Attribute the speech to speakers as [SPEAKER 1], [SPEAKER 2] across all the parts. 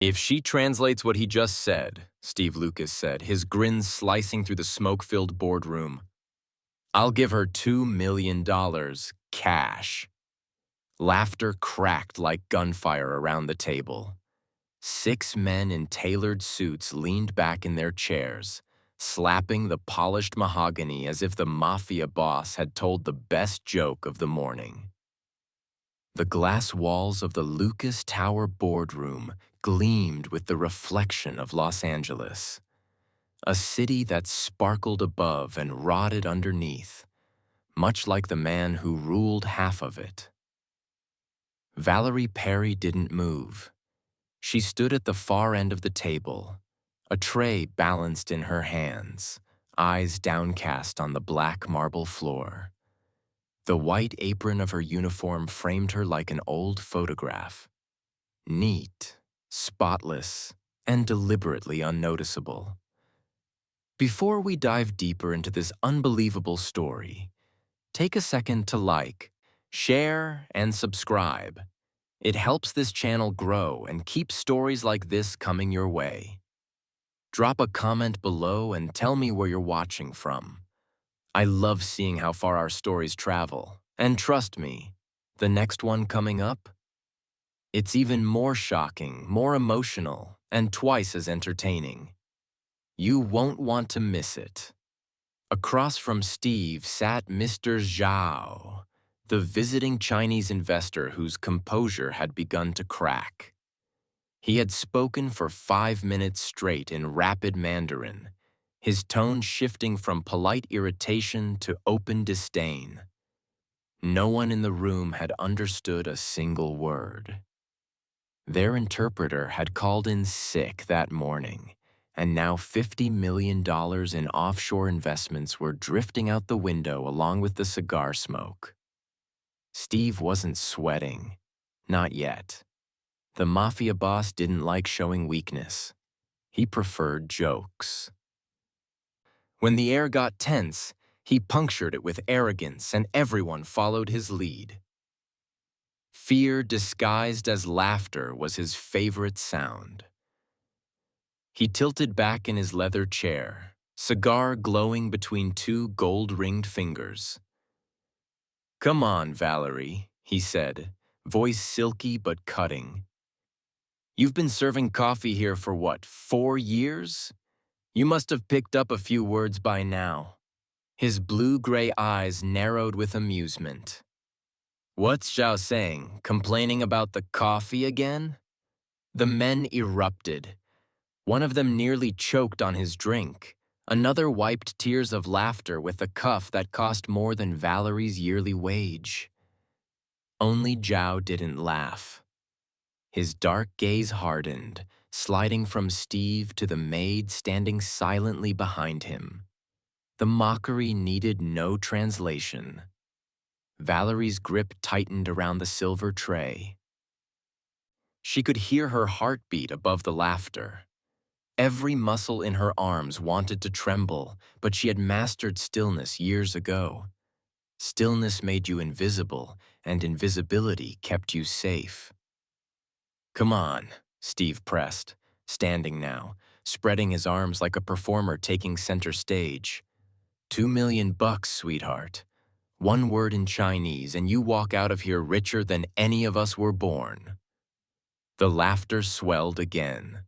[SPEAKER 1] If she translates what he just said, Steve Lucas said, his grin slicing through the smoke-filled boardroom, I'll give her $2 million cash. Laughter cracked like gunfire around the table. 6 men in tailored suits leaned back in their chairs, slapping the polished mahogany as if the Mafia boss had told the best joke of the morning. The glass walls of the Lucas Tower boardroom gleamed with the reflection of Los Angeles, a city that sparkled above and rotted underneath, much like the man who ruled half of it. Valerie Perry didn't move. She stood at the far end of the table, a tray balanced in her hands, eyes downcast on the black marble floor. The white apron of her uniform framed her like an old photograph. Neat, spotless, and deliberately unnoticeable. Before we dive deeper into this unbelievable story, take a second to like, share, and subscribe. It helps this channel grow and keep stories like this coming your way. Drop a comment below and tell me where you're watching from. I love seeing how far our stories travel, and trust me, the next one coming up, it's even more shocking, more emotional, and twice as entertaining. You won't want to miss it. Across from Steve sat Mr. Zhao, the visiting Chinese investor whose composure had begun to crack. He had spoken for 5 minutes straight in rapid Mandarin, his tone shifting from polite irritation to open disdain. No one in the room had understood a single word. Their interpreter had called in sick that morning, and now $50 million in offshore investments were drifting out the window along with the cigar smoke. Steve wasn't sweating. Not yet. The Mafia boss didn't like showing weakness. He preferred jokes. When the air got tense, he punctured it with arrogance, and everyone followed his lead. Fear disguised as laughter was his favorite sound. He tilted back in his leather chair, cigar glowing between 2 gold-ringed fingers. "Come on, Valerie," he said, voice silky but cutting. "You've been serving coffee here for what, 4 years? You must have picked up a few words by now." His blue-gray eyes narrowed with amusement. "What's Zhao saying, complaining about the coffee again?" The men erupted. One of them nearly choked on his drink. Another wiped tears of laughter with a cuff that cost more than Valerie's yearly wage. Only Zhao didn't laugh. His dark gaze hardened, sliding from Steve to the maid standing silently behind him. The mockery needed no translation. Valerie's grip tightened around the silver tray. She could hear her heartbeat above the laughter. Every muscle in her arms wanted to tremble, but she had mastered stillness years ago. Stillness made you invisible, and invisibility kept you safe. "Come on," Steve pressed, standing now, spreading his arms like a performer taking center stage. $2 million, sweetheart. 1 word in Chinese, and you walk out of here richer than any of us were born. The laughter swelled again.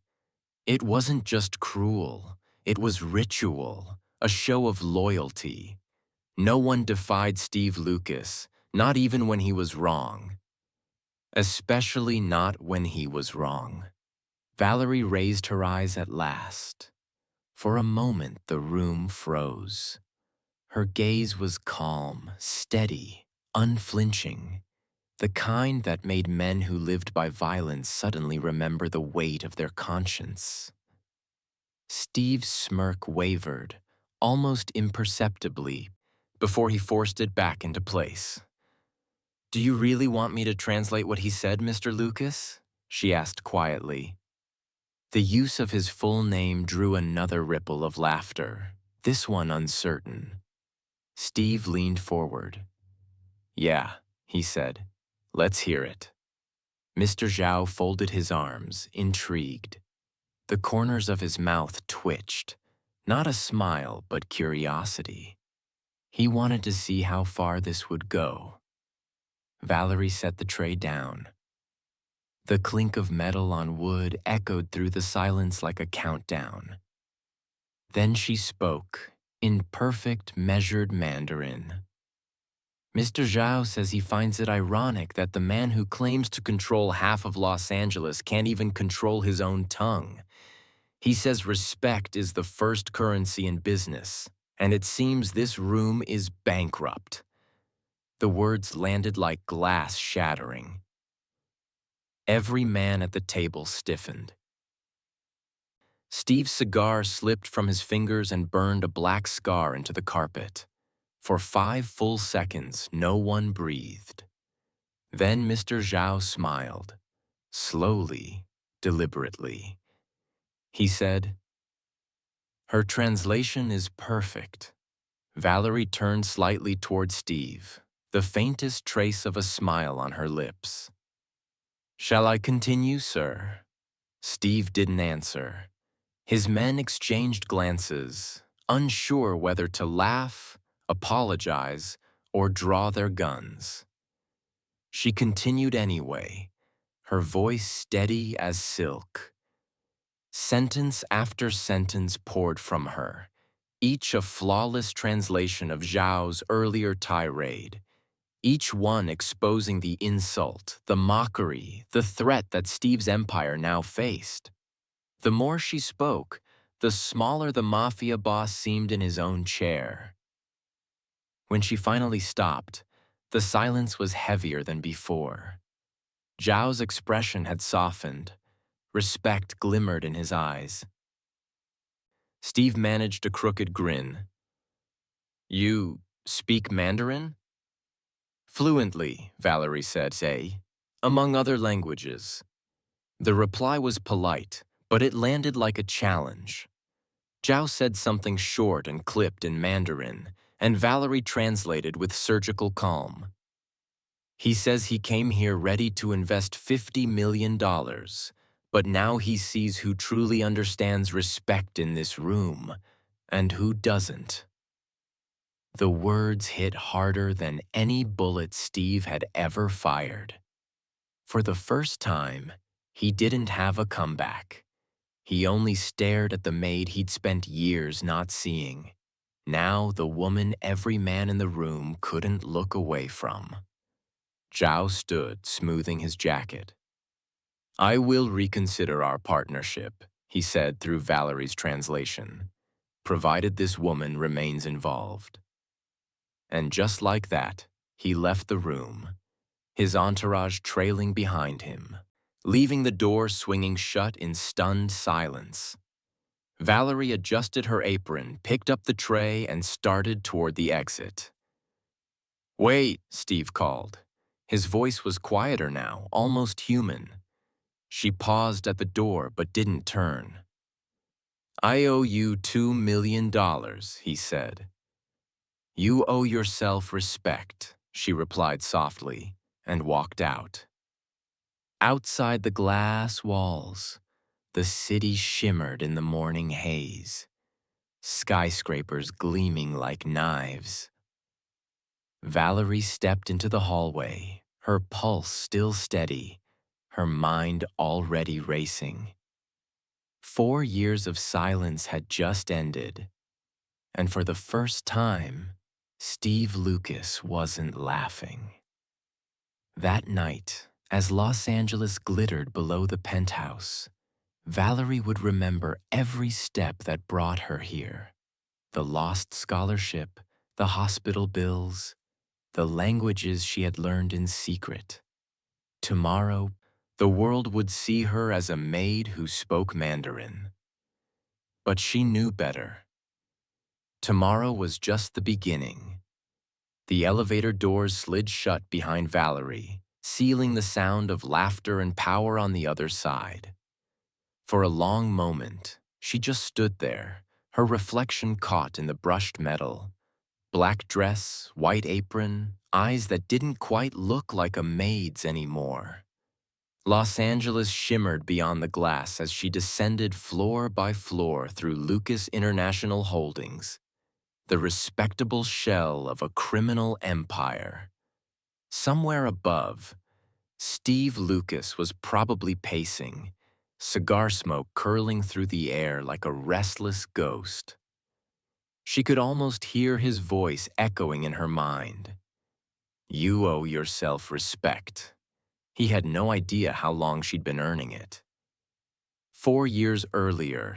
[SPEAKER 1] It wasn't just cruel, it was ritual, a show of loyalty. No one defied Steve Lucas, not even when he was wrong. Especially not when he was wrong. Valerie raised her eyes at last. For a moment, the room froze. Her gaze was calm, steady, unflinching, the kind that made men who lived by violence suddenly remember the weight of their conscience. Steve's smirk wavered, almost imperceptibly, before he forced it back into place. "Do you really want me to translate what he said, Mr. Lucas?" she asked quietly. The use of his full name drew another ripple of laughter, this one uncertain. Steve leaned forward. "Yeah," he said. "Let's hear it." Mr. Zhao folded his arms, intrigued. The corners of his mouth twitched, not a smile, but curiosity. He wanted to see how far this would go. Valerie set the tray down. The clink of metal on wood echoed through the silence like a countdown. Then she spoke, in perfect, measured Mandarin. Mr. Zhao says he finds it ironic that the man who claims to control half of Los Angeles can't even control his own tongue. He says respect is the first currency in business, and it seems this room is bankrupt. The words landed like glass shattering. Every man at the table stiffened. Steve's cigar slipped from his fingers and burned a black scar into the carpet. For 5 full seconds, no one breathed. Then Mr. Zhao smiled, slowly, deliberately. He said, "Her translation is perfect." Valerie turned slightly toward Steve, the faintest trace of a smile on her lips. "Shall I continue, sir?" Steve didn't answer. His men exchanged glances, unsure whether to laugh, apologize, or draw their guns. She continued anyway, her voice steady as silk. Sentence after sentence poured from her, each a flawless translation of Zhao's earlier tirade, each one exposing the insult, the mockery, the threat that Steve's empire now faced. The more she spoke, the smaller the Mafia boss seemed in his own chair. When she finally stopped, the silence was heavier than before. Zhao's expression had softened. Respect glimmered in his eyes. Steve managed a crooked grin. "You speak Mandarin?" "Fluently," Valerie said, "among other languages." The reply was polite, but it landed like a challenge. Zhao said something short and clipped in Mandarin, and Valerie translated with surgical calm. "He says he came here ready to invest $50 million, but now he sees who truly understands respect in this room, and who doesn't." The words hit harder than any bullet Steve had ever fired. For the first time, he didn't have a comeback. He only stared at the maid he'd spent years not seeing. Now the woman every man in the room couldn't look away from. Zhao stood, smoothing his jacket. "I will reconsider our partnership," he said through Valerie's translation, "provided this woman remains involved." And just like that, he left the room, his entourage trailing behind him, leaving the door swinging shut in stunned silence. Valerie adjusted her apron, picked up the tray, and started toward the exit. "Wait," Steve called. His voice was quieter now, almost human. She paused at the door but didn't turn. "I owe you $2 million, he said. "You owe yourself respect," she replied softly, and walked out. Outside the glass walls, the city shimmered in the morning haze, skyscrapers gleaming like knives. Valerie stepped into the hallway, her pulse still steady, her mind already racing. 4 years of silence had just ended, and for the first time, Steve Lucas wasn't laughing. That night, as Los Angeles glittered below the penthouse, Valerie would remember every step that brought her here. The lost scholarship, the hospital bills, the languages she had learned in secret. Tomorrow, the world would see her as a maid who spoke Mandarin. But she knew better. Tomorrow was just the beginning. The elevator doors slid shut behind Valerie, sealing the sound of laughter and power on the other side. For a long moment, she just stood there, her reflection caught in the brushed metal. Black dress, white apron, eyes that didn't quite look like a maid's anymore. Los Angeles shimmered beyond the glass as she descended floor by floor through Lucas International Holdings, the respectable shell of a criminal empire. Somewhere above, Steve Lucas was probably pacing, cigar smoke curling through the air like a restless ghost. She could almost hear his voice echoing in her mind. "You owe yourself respect." He had no idea how long she'd been earning it. 4 years earlier,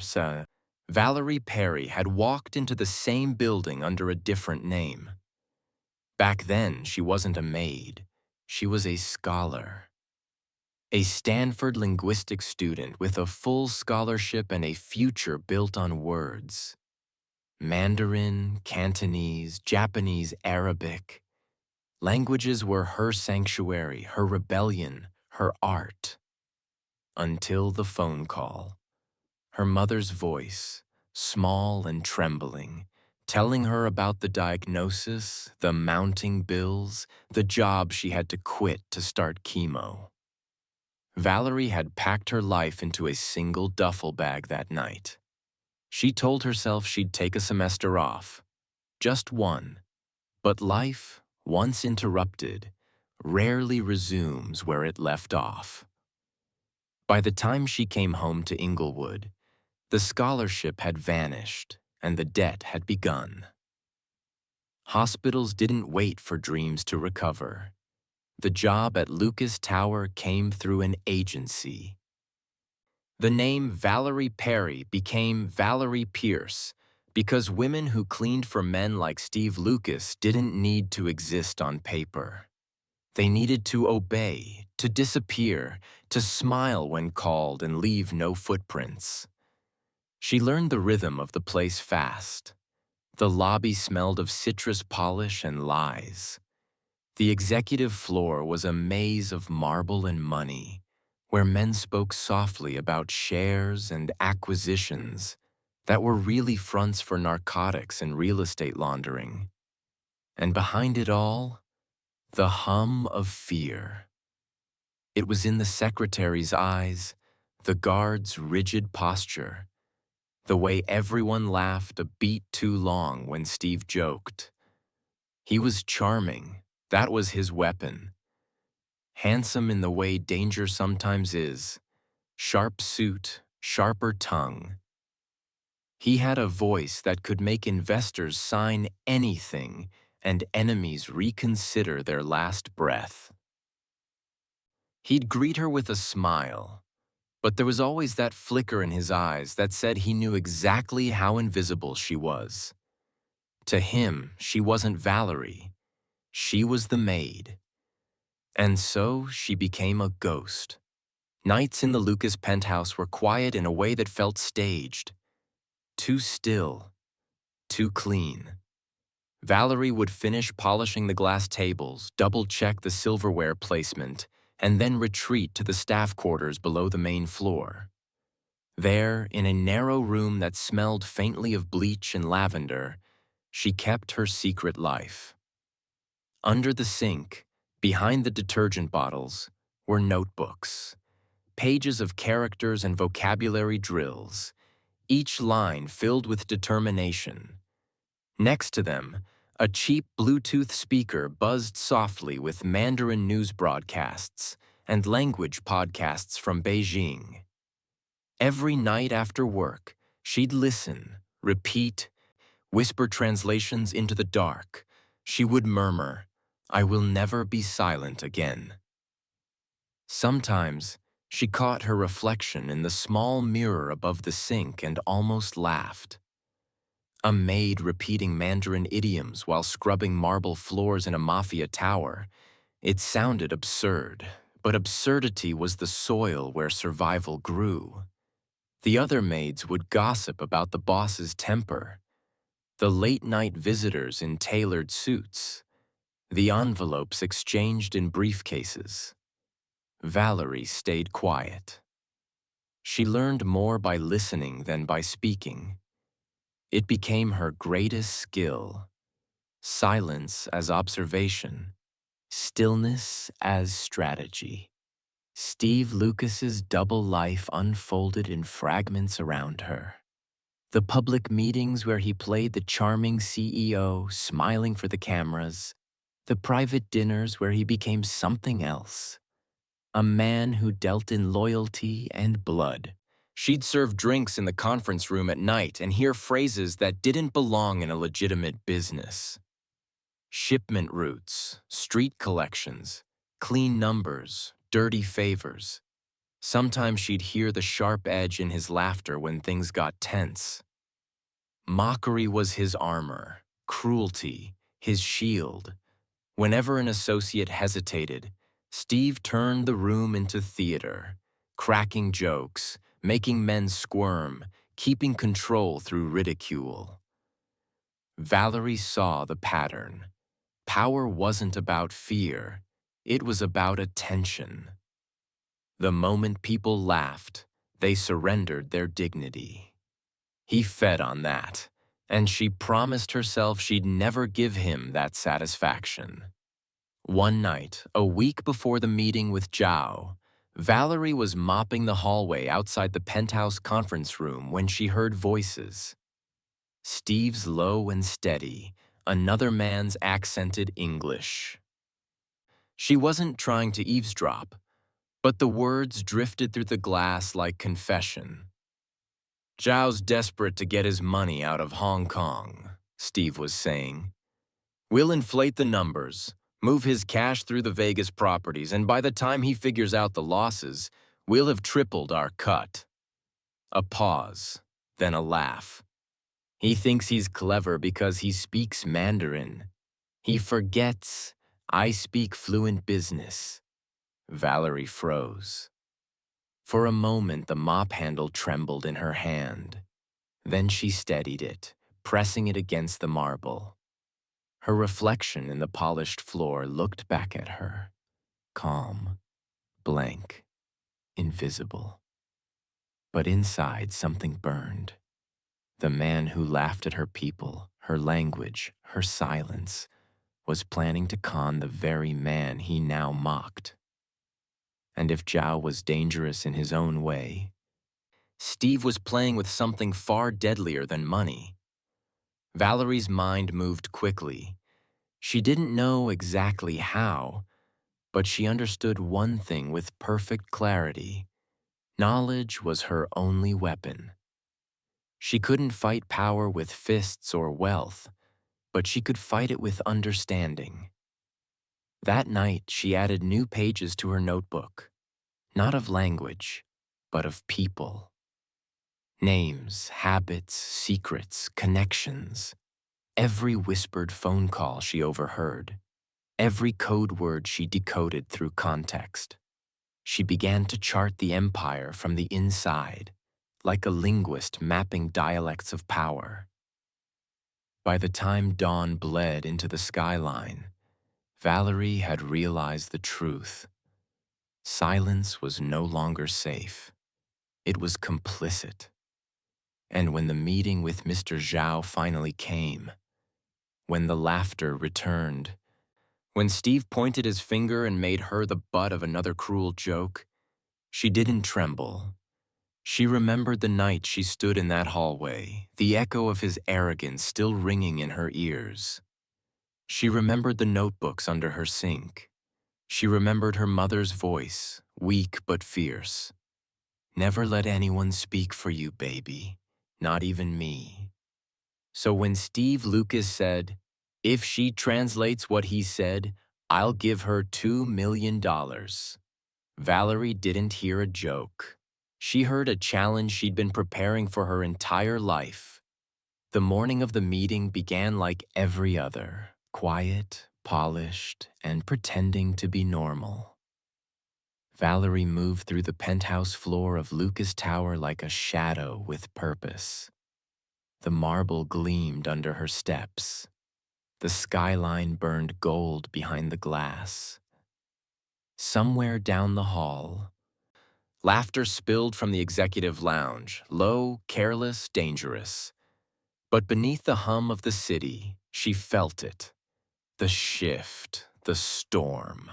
[SPEAKER 1] Valerie Perry had walked into the same building under a different name. Back then, she wasn't a maid. She was a scholar. A Stanford linguistics student with a full scholarship and a future built on words. Mandarin, Cantonese, Japanese, Arabic. Languages were her sanctuary, her rebellion, her art. Until the phone call. Her mother's voice, small and trembling, telling her about the diagnosis, the mounting bills, the job she had to quit to start chemo. Valerie had packed her life into a single duffel bag that night. She told herself she'd take a semester off, just one. But life, once interrupted, rarely resumes where it left off. By the time she came home to Inglewood, the scholarship had vanished and the debt had begun. Hospitals didn't wait for dreams to recover. The job at Lucas Tower came through an agency. The name Valerie Perry became Valerie Pierce because women who cleaned for men like Steve Lucas didn't need to exist on paper. They needed to obey, to disappear, to smile when called and leave no footprints. She learned the rhythm of the place fast. The lobby smelled of citrus polish and lies. The executive floor was a maze of marble and money, where men spoke softly about shares and acquisitions that were really fronts for narcotics and real estate laundering. And behind it all, the hum of fear. It was in the secretary's eyes, the guard's rigid posture, the way everyone laughed a beat too long when Steve joked. He was charming. That was his weapon. Handsome in the way danger sometimes is. Sharp suit, sharper tongue. He had a voice that could make investors sign anything and enemies reconsider their last breath. He'd greet her with a smile, but there was always that flicker in his eyes that said he knew exactly how invisible she was. To him, she wasn't Valerie. She was the maid. And so she became a ghost. Nights in the Lucas penthouse were quiet in a way that felt staged. Too still, too clean. Valerie would finish polishing the glass tables, double-check the silverware placement, and then retreat to the staff quarters below the main floor. There, in a narrow room that smelled faintly of bleach and lavender, she kept her secret life. Under the sink, behind the detergent bottles, were notebooks, pages of characters and vocabulary drills, each line filled with determination. Next to them, a cheap Bluetooth speaker buzzed softly with Mandarin news broadcasts and language podcasts from Beijing. Every night after work, she'd listen, repeat, whisper translations into the dark. She would murmur, "I will never be silent again." Sometimes, she caught her reflection in the small mirror above the sink and almost laughed. A maid repeating Mandarin idioms while scrubbing marble floors in a Mafia tower. It sounded absurd, but absurdity was the soil where survival grew. The other maids would gossip about the boss's temper, the late-night visitors in tailored suits, the envelopes exchanged in briefcases. Valerie stayed quiet. She learned more by listening than by speaking. It became her greatest skill. Silence as observation, stillness as strategy. Steve Lucas's double life unfolded in fragments around her. The public meetings where he played the charming CEO, smiling for the cameras. The private dinners where he became something else. A man who dealt in loyalty and blood. She'd serve drinks in the conference room at night and hear phrases that didn't belong in a legitimate business. Shipment routes, street collections, clean numbers, dirty favors. Sometimes she'd hear the sharp edge in his laughter when things got tense. Mockery was his armor, cruelty, his shield. Whenever an associate hesitated, Steve turned the room into theater, cracking jokes, making men squirm, keeping control through ridicule. Valerie saw the pattern. Power wasn't about fear, it was about attention. The moment people laughed, they surrendered their dignity. He fed on that, and she promised herself she'd never give him that satisfaction. One night, a week before the meeting with Zhao, Valerie was mopping the hallway outside the penthouse conference room when she heard voices. Steve's low and steady, another man's accented English. She wasn't trying to eavesdrop, but the words drifted through the glass like confession. Zhao's desperate to get his money out of Hong Kong, Steve was saying. We'll inflate the numbers, move his cash through the Vegas properties, and by the time he figures out the losses, we'll have tripled our cut. A pause, then a laugh. He thinks he's clever because he speaks Mandarin. He forgets, I speak fluent business. Valerie froze. For a moment, the mop handle trembled in her hand. Then she steadied it, pressing it against the marble. Her reflection in the polished floor looked back at her, calm, blank, invisible. But inside, something burned. The man who laughed at her people, her language, her silence, was planning to con the very man he now mocked. And if Zhao was dangerous in his own way, Steve was playing with something far deadlier than money. Valerie's mind moved quickly. She didn't know exactly how, but she understood one thing with perfect clarity. Knowledge was her only weapon. She couldn't fight power with fists or wealth, but she could fight it with understanding. That night, she added new pages to her notebook, not of language, but of people. Names, habits, secrets, connections. Every whispered phone call she overheard. Every code word she decoded through context. She began to chart the empire from the inside, like a linguist mapping dialects of power. By the time dawn bled into the skyline, Valerie had realized the truth. Silence was no longer safe. It was complicit. And when the meeting with Mr. Zhao finally came, when the laughter returned, when Steve pointed his finger and made her the butt of another cruel joke, she didn't tremble. She remembered the night she stood in that hallway, the echo of his arrogance still ringing in her ears. She remembered the notebooks under her sink. She remembered her mother's voice, weak but fierce. Never let anyone speak for you, baby, not even me. So when Steve Lucas said, if she translates what he said, I'll give her $2 million. Valerie didn't hear a joke. She heard a challenge she'd been preparing for her entire life. The morning of the meeting began like every other, quiet, polished, and pretending to be normal. Valerie moved through the penthouse floor of Lucas Tower like a shadow with purpose. The marble gleamed under her steps. The skyline burned gold behind the glass. Somewhere down the hall, laughter spilled from the executive lounge, low, careless, dangerous. But beneath the hum of the city, she felt it. The shift, the storm.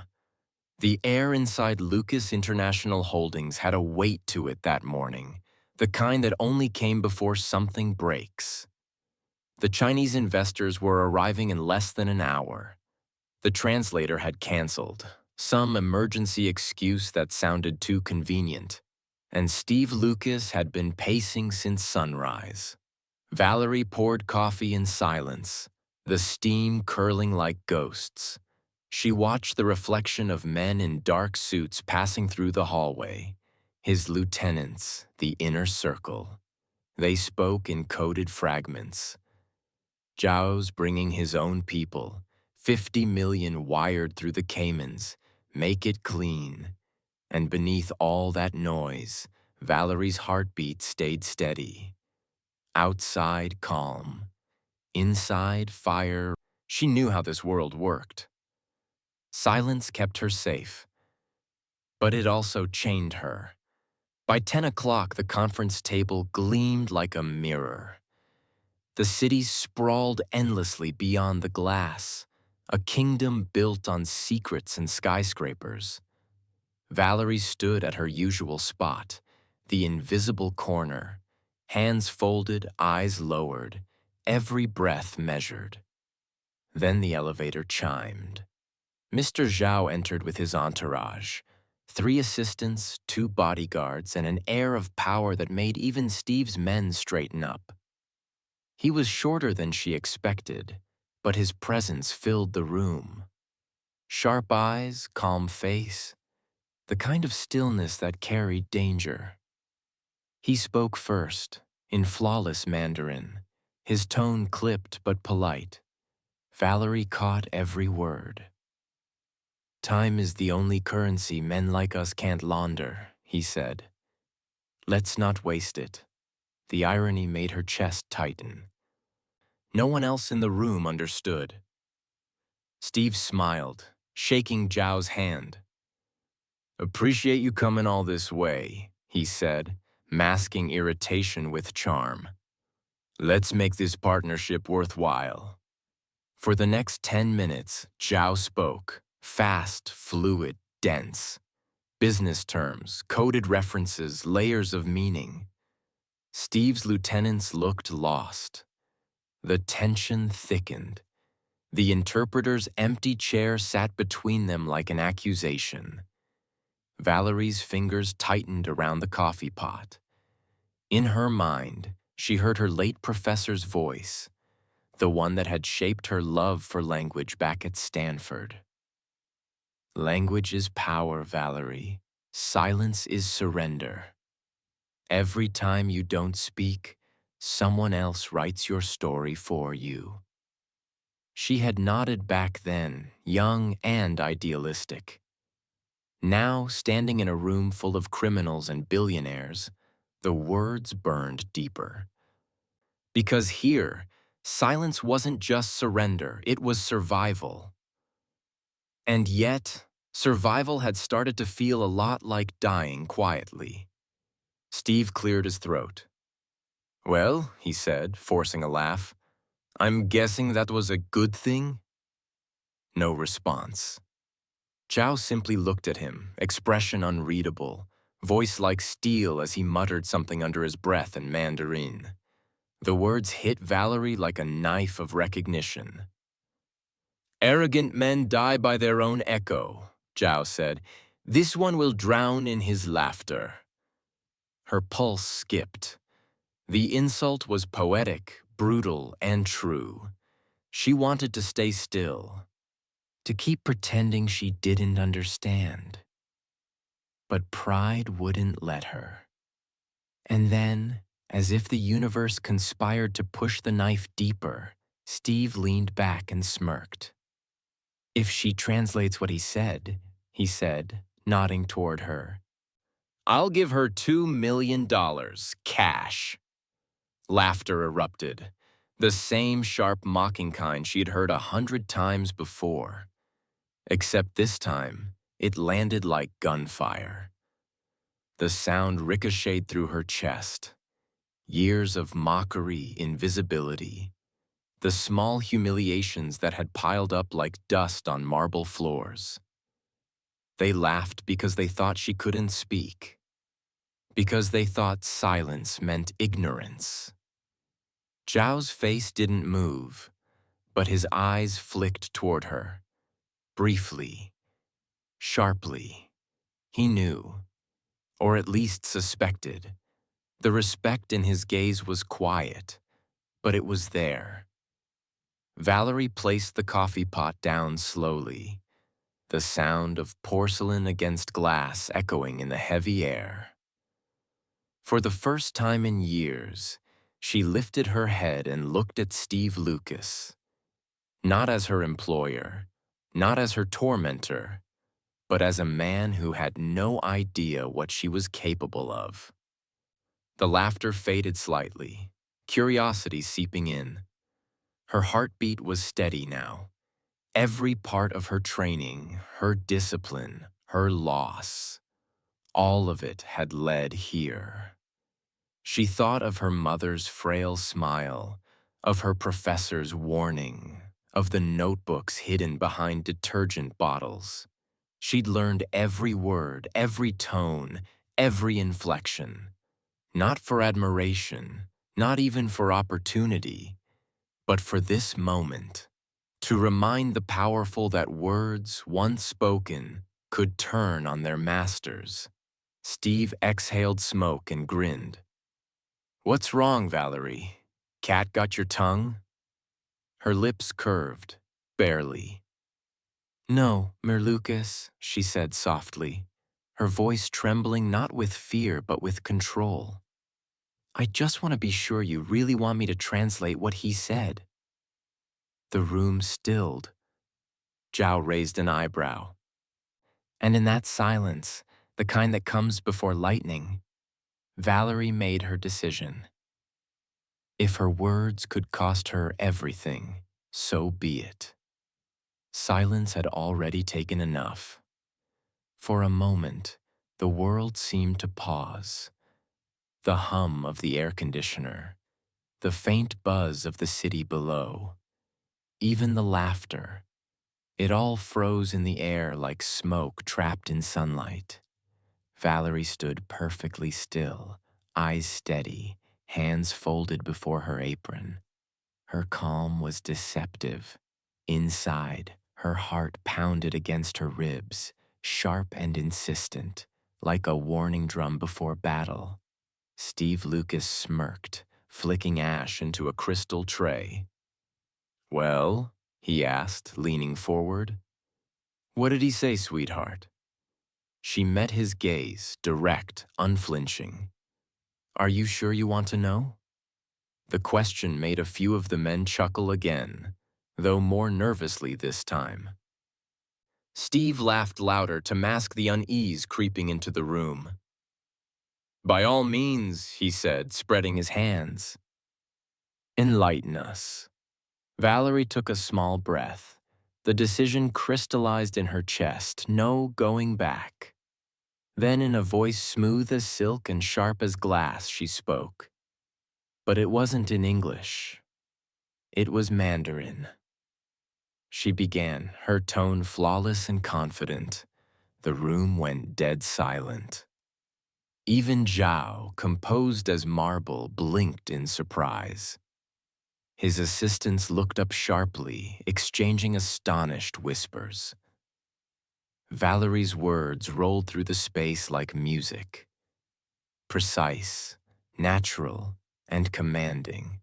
[SPEAKER 1] The air inside Lucas International Holdings had a weight to it that morning, the kind that only came before something breaks. The Chinese investors were arriving in less than an hour. The translator had canceled, some emergency excuse that sounded too convenient, and Steve Lucas had been pacing since sunrise. Valerie poured coffee in silence, the steam curling like ghosts. She watched the reflection of men in dark suits passing through the hallway, his lieutenants, the inner circle. They spoke in coded fragments. Zhao's bringing his own people, 50 million wired through the Caymans, make it clean. And beneath all that noise, Valerie's heartbeat stayed steady. Outside, calm. Inside, fire. She knew how this world worked. Silence kept her safe, but it also chained her. By 10 o'clock, the conference table gleamed like a mirror. The city sprawled endlessly beyond the glass, a kingdom built on secrets and skyscrapers. Valerie stood at her usual spot, the invisible corner, hands folded, eyes lowered, every breath measured. Then the elevator chimed. Mr. Zhao entered with his entourage, 3 assistants, 2 bodyguards, and an air of power that made even Steve's men straighten up. He was shorter than she expected, but his presence filled the room. Sharp eyes, calm face, the kind of stillness that carried danger. He spoke first, in flawless Mandarin, his tone clipped but polite. Valerie caught every word. "Time is the only currency men like us can't launder," he said. "Let's not waste it." The irony made her chest tighten. No one else in the room understood. Steve smiled, shaking Zhao's hand. "Appreciate you coming all this way," he said, masking irritation with charm. "Let's make this partnership worthwhile." For the next 10 minutes, Zhao spoke, fast, fluid, dense. Business terms, coded references, layers of meaning. Steve's lieutenants looked lost. The tension thickened. The interpreter's empty chair sat between them like an accusation. Valerie's fingers tightened around the coffee pot. In her mind, she heard her late professor's voice, the one that had shaped her love for language back at Stanford. "Language is power, Valerie. Silence is surrender. Every time you don't speak, someone else writes your story for you." She had nodded back then, young and idealistic. Now, standing in a room full of criminals and billionaires, the words burned deeper. Because here, silence wasn't just surrender, it was survival. And yet, survival had started to feel a lot like dying quietly. Steve cleared his throat. "Well," he said, forcing a laugh, "I'm guessing that was a good thing?" No response. Zhao simply looked at him, expression unreadable, voice like steel as he muttered something under his breath in Mandarin. The words hit Valerie like a knife of recognition. "Arrogant men die by their own echo," Zhao said. "This one will drown in his laughter." Her pulse skipped. The insult was poetic, brutal, and true. She wanted to stay still, to keep pretending she didn't understand. But pride wouldn't let her. And then, as if the universe conspired to push the knife deeper, Steve leaned back and smirked. "If she translates what he said, nodding toward her, I'll give her $2 million, cash." Laughter erupted, the same sharp, mocking kind she had heard 100 times before. Except this time, it landed like gunfire. The sound ricocheted through her chest. Years of mockery, invisibility. The small humiliations that had piled up like dust on marble floors. They laughed because they thought she couldn't speak, because they thought silence meant ignorance. Zhao's face didn't move, but his eyes flicked toward her. Briefly, sharply. He knew, or at least suspected. The respect in his gaze was quiet, but it was there. Valerie placed the coffee pot down slowly, the sound of porcelain against glass echoing in the heavy air. For the first time in years, she lifted her head and looked at Steve Lucas, not as her employer, not as her tormentor, but as a man who had no idea what she was capable of. The laughter faded slightly, curiosity seeping in. Her heartbeat was steady now. Every part of her training, her discipline, her loss, all of it had led here. She thought of her mother's frail smile, of her professor's warning, of the notebooks hidden behind detergent bottles. She'd learned every word, every tone, every inflection. Not for admiration, not even for opportunity, but for this moment. To remind the powerful that words, once spoken, could turn on their masters. Steve exhaled smoke and grinned. "What's wrong, Valerie? Cat got your tongue?" Her lips curved, barely. "No, Lucas," she said softly, her voice trembling not with fear but with control. "I just want to be sure you really want me to translate what he said." The room stilled. Zhao raised an eyebrow. And in that silence, the kind that comes before lightning, Valerie made her decision. If her words could cost her everything, so be it. Silence had already taken enough. For a moment, the world seemed to pause. The hum of the air conditioner, the faint buzz of the city below, even the laughter. It all froze in the air like smoke trapped in sunlight. Valerie stood perfectly still, eyes steady, hands folded before her apron. Her calm was deceptive. Inside, her heart pounded against her ribs, sharp and insistent, like a warning drum before battle. Steve Lucas smirked, flicking ash into a crystal tray. "Well?" he asked, leaning forward. "What did he say, sweetheart?" She met his gaze, direct, unflinching. "Are you sure you want to know?" The question made a few of the men chuckle again, though more nervously this time. Steve laughed louder to mask the unease creeping into the room. "By all means," he said, spreading his hands. "Enlighten us." Valerie took a small breath. The decision crystallized in her chest, no going back. Then in a voice smooth as silk and sharp as glass, she spoke. But it wasn't in English. It was Mandarin. She began, her tone flawless and confident. The room went dead silent. Even Zhao, composed as marble, blinked in surprise. His assistants looked up sharply, exchanging astonished whispers. Valerie's words rolled through the space like music. Precise, natural, and commanding.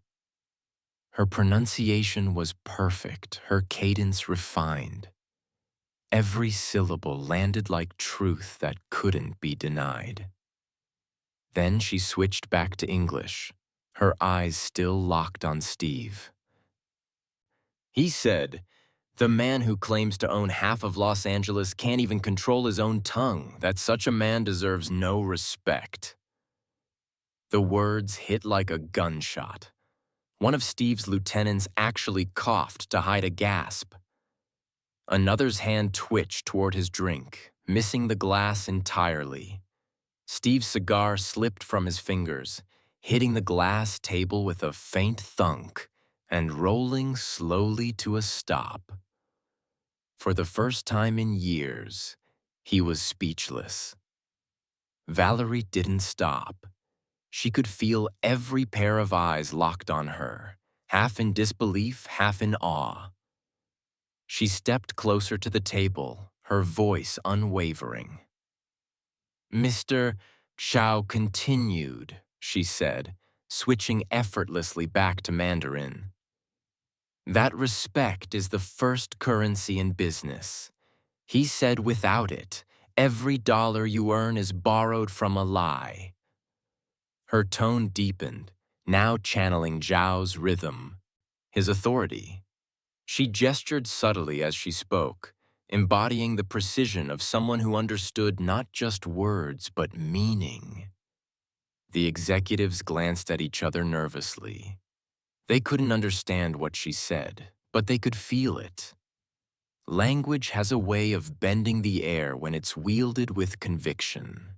[SPEAKER 1] Her pronunciation was perfect, her cadence refined. Every syllable landed like truth that couldn't be denied. Then she switched back to English, her eyes still locked on Steve. He said, "The man who claims to own half of Los Angeles can't even control his own tongue, that such a man deserves no respect." The words hit like a gunshot. One of Steve's lieutenants actually coughed to hide a gasp. Another's hand twitched toward his drink, missing the glass entirely. Steve's cigar slipped from his fingers, hitting the glass table with a faint thunk and rolling slowly to a stop. For the first time in years, He was speechless. Valerie didn't stop. She could feel every pair of eyes locked on her, half in disbelief, half in awe. She stepped closer to the table, her voice unwavering. "Mr. Chow continued," she said, switching effortlessly back to Mandarin. "That respect is the first currency in business. He said without it, every dollar you earn is borrowed from a lie." Her tone deepened, now channeling Zhao's rhythm, his authority. She gestured subtly as she spoke, embodying the precision of someone who understood not just words but meaning. The executives glanced at each other nervously. They couldn't understand what she said, but they could feel it. Language has a way of bending the air when it's wielded with conviction.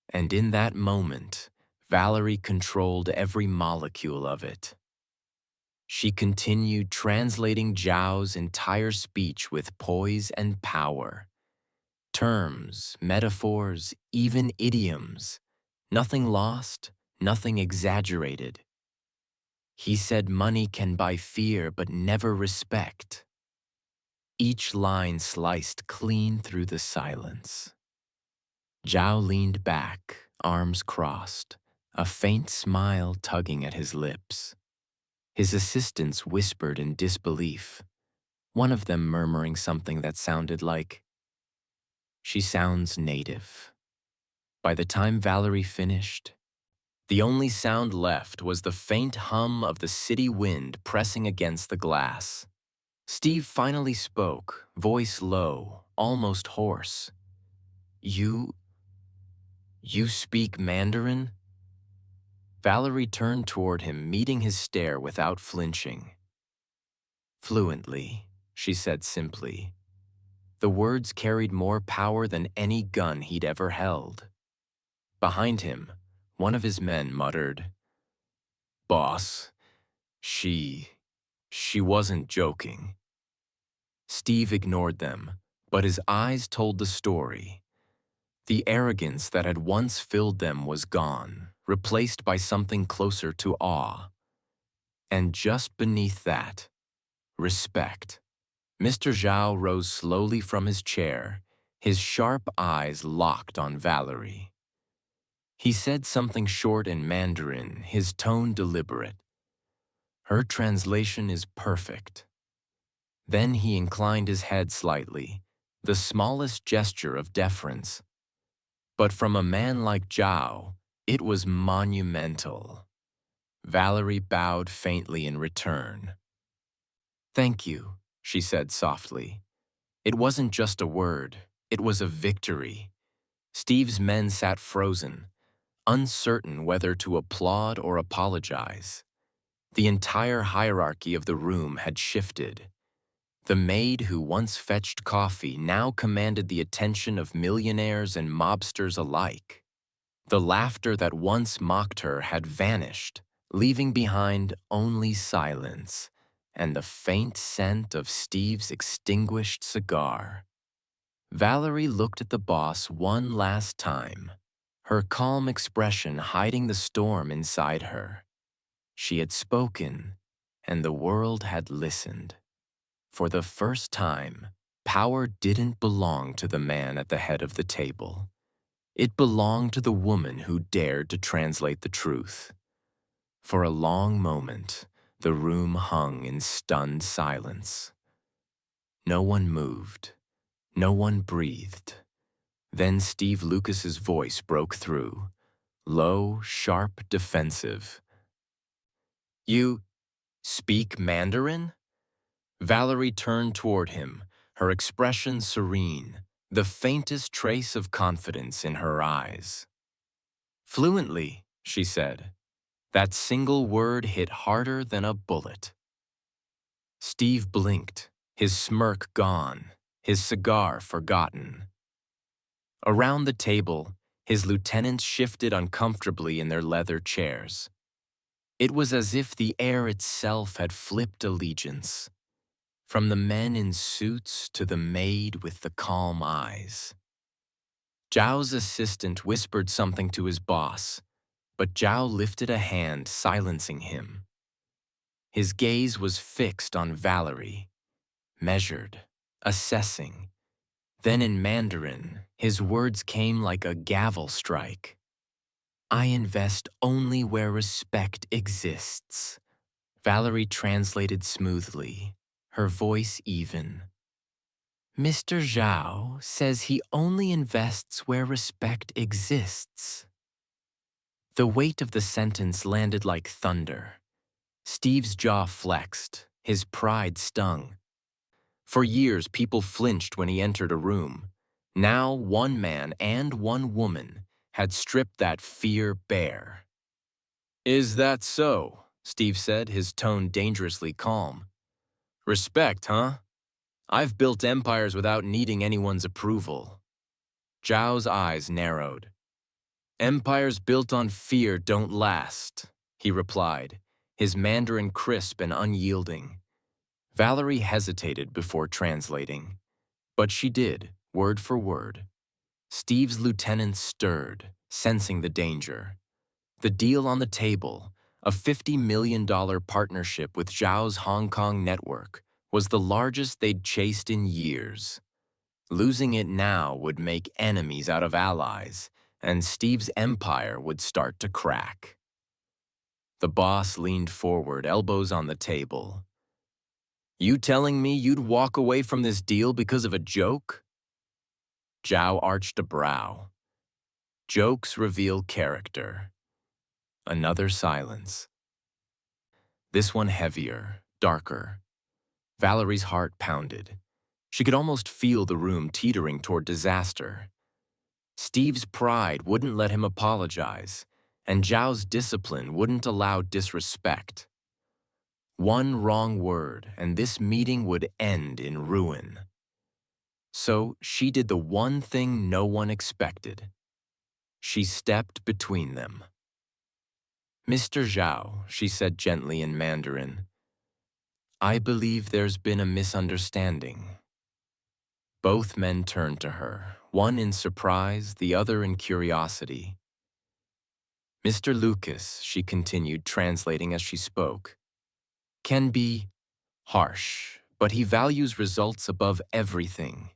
[SPEAKER 1] And in that moment, Valerie controlled every molecule of it. She continued translating Zhao's entire speech with poise and power. Terms, metaphors, even idioms. Nothing lost, nothing exaggerated. He said money can buy fear but never respect. Each line sliced clean through the silence. Zhao leaned back, arms crossed, a faint smile tugging at his lips. His assistants whispered in disbelief, one of them murmuring something that sounded like, "She sounds native." By the time Valerie finished, the only sound left was the faint hum of the city wind pressing against the glass. Steve finally spoke, voice low, almost hoarse. You speak Mandarin?" Valerie turned toward him, meeting his stare without flinching. "Fluently," she said simply. The words carried more power than any gun he'd ever held. Behind him, one of his men muttered, "Boss, she wasn't joking." Steve ignored them, but his eyes told the story. The arrogance that had once filled them was gone, replaced by something closer to awe. And just beneath that, respect. Mr. Zhao rose slowly from his chair, his sharp eyes locked on Valerie. He said something short in Mandarin, his tone deliberate. Her translation is perfect. Then he inclined his head slightly, the smallest gesture of deference. But from a man like Zhao, it was monumental. Valerie bowed faintly in return. "Thank you," she said softly. It wasn't just a word, it was a victory. Steve's men sat frozen, uncertain whether to applaud or apologize. The entire hierarchy of the room had shifted. The maid who once fetched coffee now commanded the attention of millionaires and mobsters alike. The laughter that once mocked her had vanished, leaving behind only silence and the faint scent of Steve's extinguished cigar. Valerie looked at the boss one last time, her calm expression hiding the storm inside her. She had spoken, and the world had listened. For the first time, power didn't belong to the man at the head of the table. It belonged to the woman who dared to translate the truth. For a long moment, the room hung in stunned silence. No one moved. No one breathed. Then Steve Lucas's voice broke through, low, sharp, defensive. "You speak Mandarin?" Valerie turned toward him, her expression serene, the faintest trace of confidence in her eyes. "Fluently," she said. That single word hit harder than a bullet. Steve blinked, his smirk gone, his cigar forgotten. Around the table, his lieutenants shifted uncomfortably in their leather chairs. It was as if the air itself had flipped allegiance, from the men in suits to the maid with the calm eyes. Zhao's assistant whispered something to his boss, but Zhao lifted a hand, silencing him. His gaze was fixed on Valerie, measured, assessing. Then in Mandarin, his words came like a gavel strike. I invest only where respect exists. Valerie translated smoothly, her voice even. Mr. Zhao says he only invests where respect exists. The weight of the sentence landed like thunder. Steve's jaw flexed, his pride stung. For years, people flinched when he entered a room. Now, one man and one woman had stripped that fear bare. Is that so? Steve said, his tone dangerously calm. Respect, huh? I've built empires without needing anyone's approval. Zhao's eyes narrowed. Empires built on fear don't last, he replied, his Mandarin crisp and unyielding. Valerie hesitated before translating, but she did, word for word. Steve's lieutenant stirred, sensing the danger. The deal on the table, a $50 million partnership with Zhao's Hong Kong network, was the largest they'd chased in years. Losing it now would make enemies out of allies, and Steve's empire would start to crack. The boss leaned forward, elbows on the table. You telling me you'd walk away from this deal because of a joke? Zhao arched a brow. Jokes reveal character. Another silence. This one heavier, darker. Valerie's heart pounded. She could almost feel the room teetering toward disaster. Steve's pride wouldn't let him apologize, and Zhao's discipline wouldn't allow disrespect. One wrong word, and this meeting would end in ruin. So she did the one thing no one expected. She stepped between them. Mr. Zhao, she said gently in Mandarin, I believe there's been a misunderstanding. Both men turned to her, one in surprise, the other in curiosity. Mr. Lucas, she continued, translating as she spoke, can be harsh, but he values results above everything.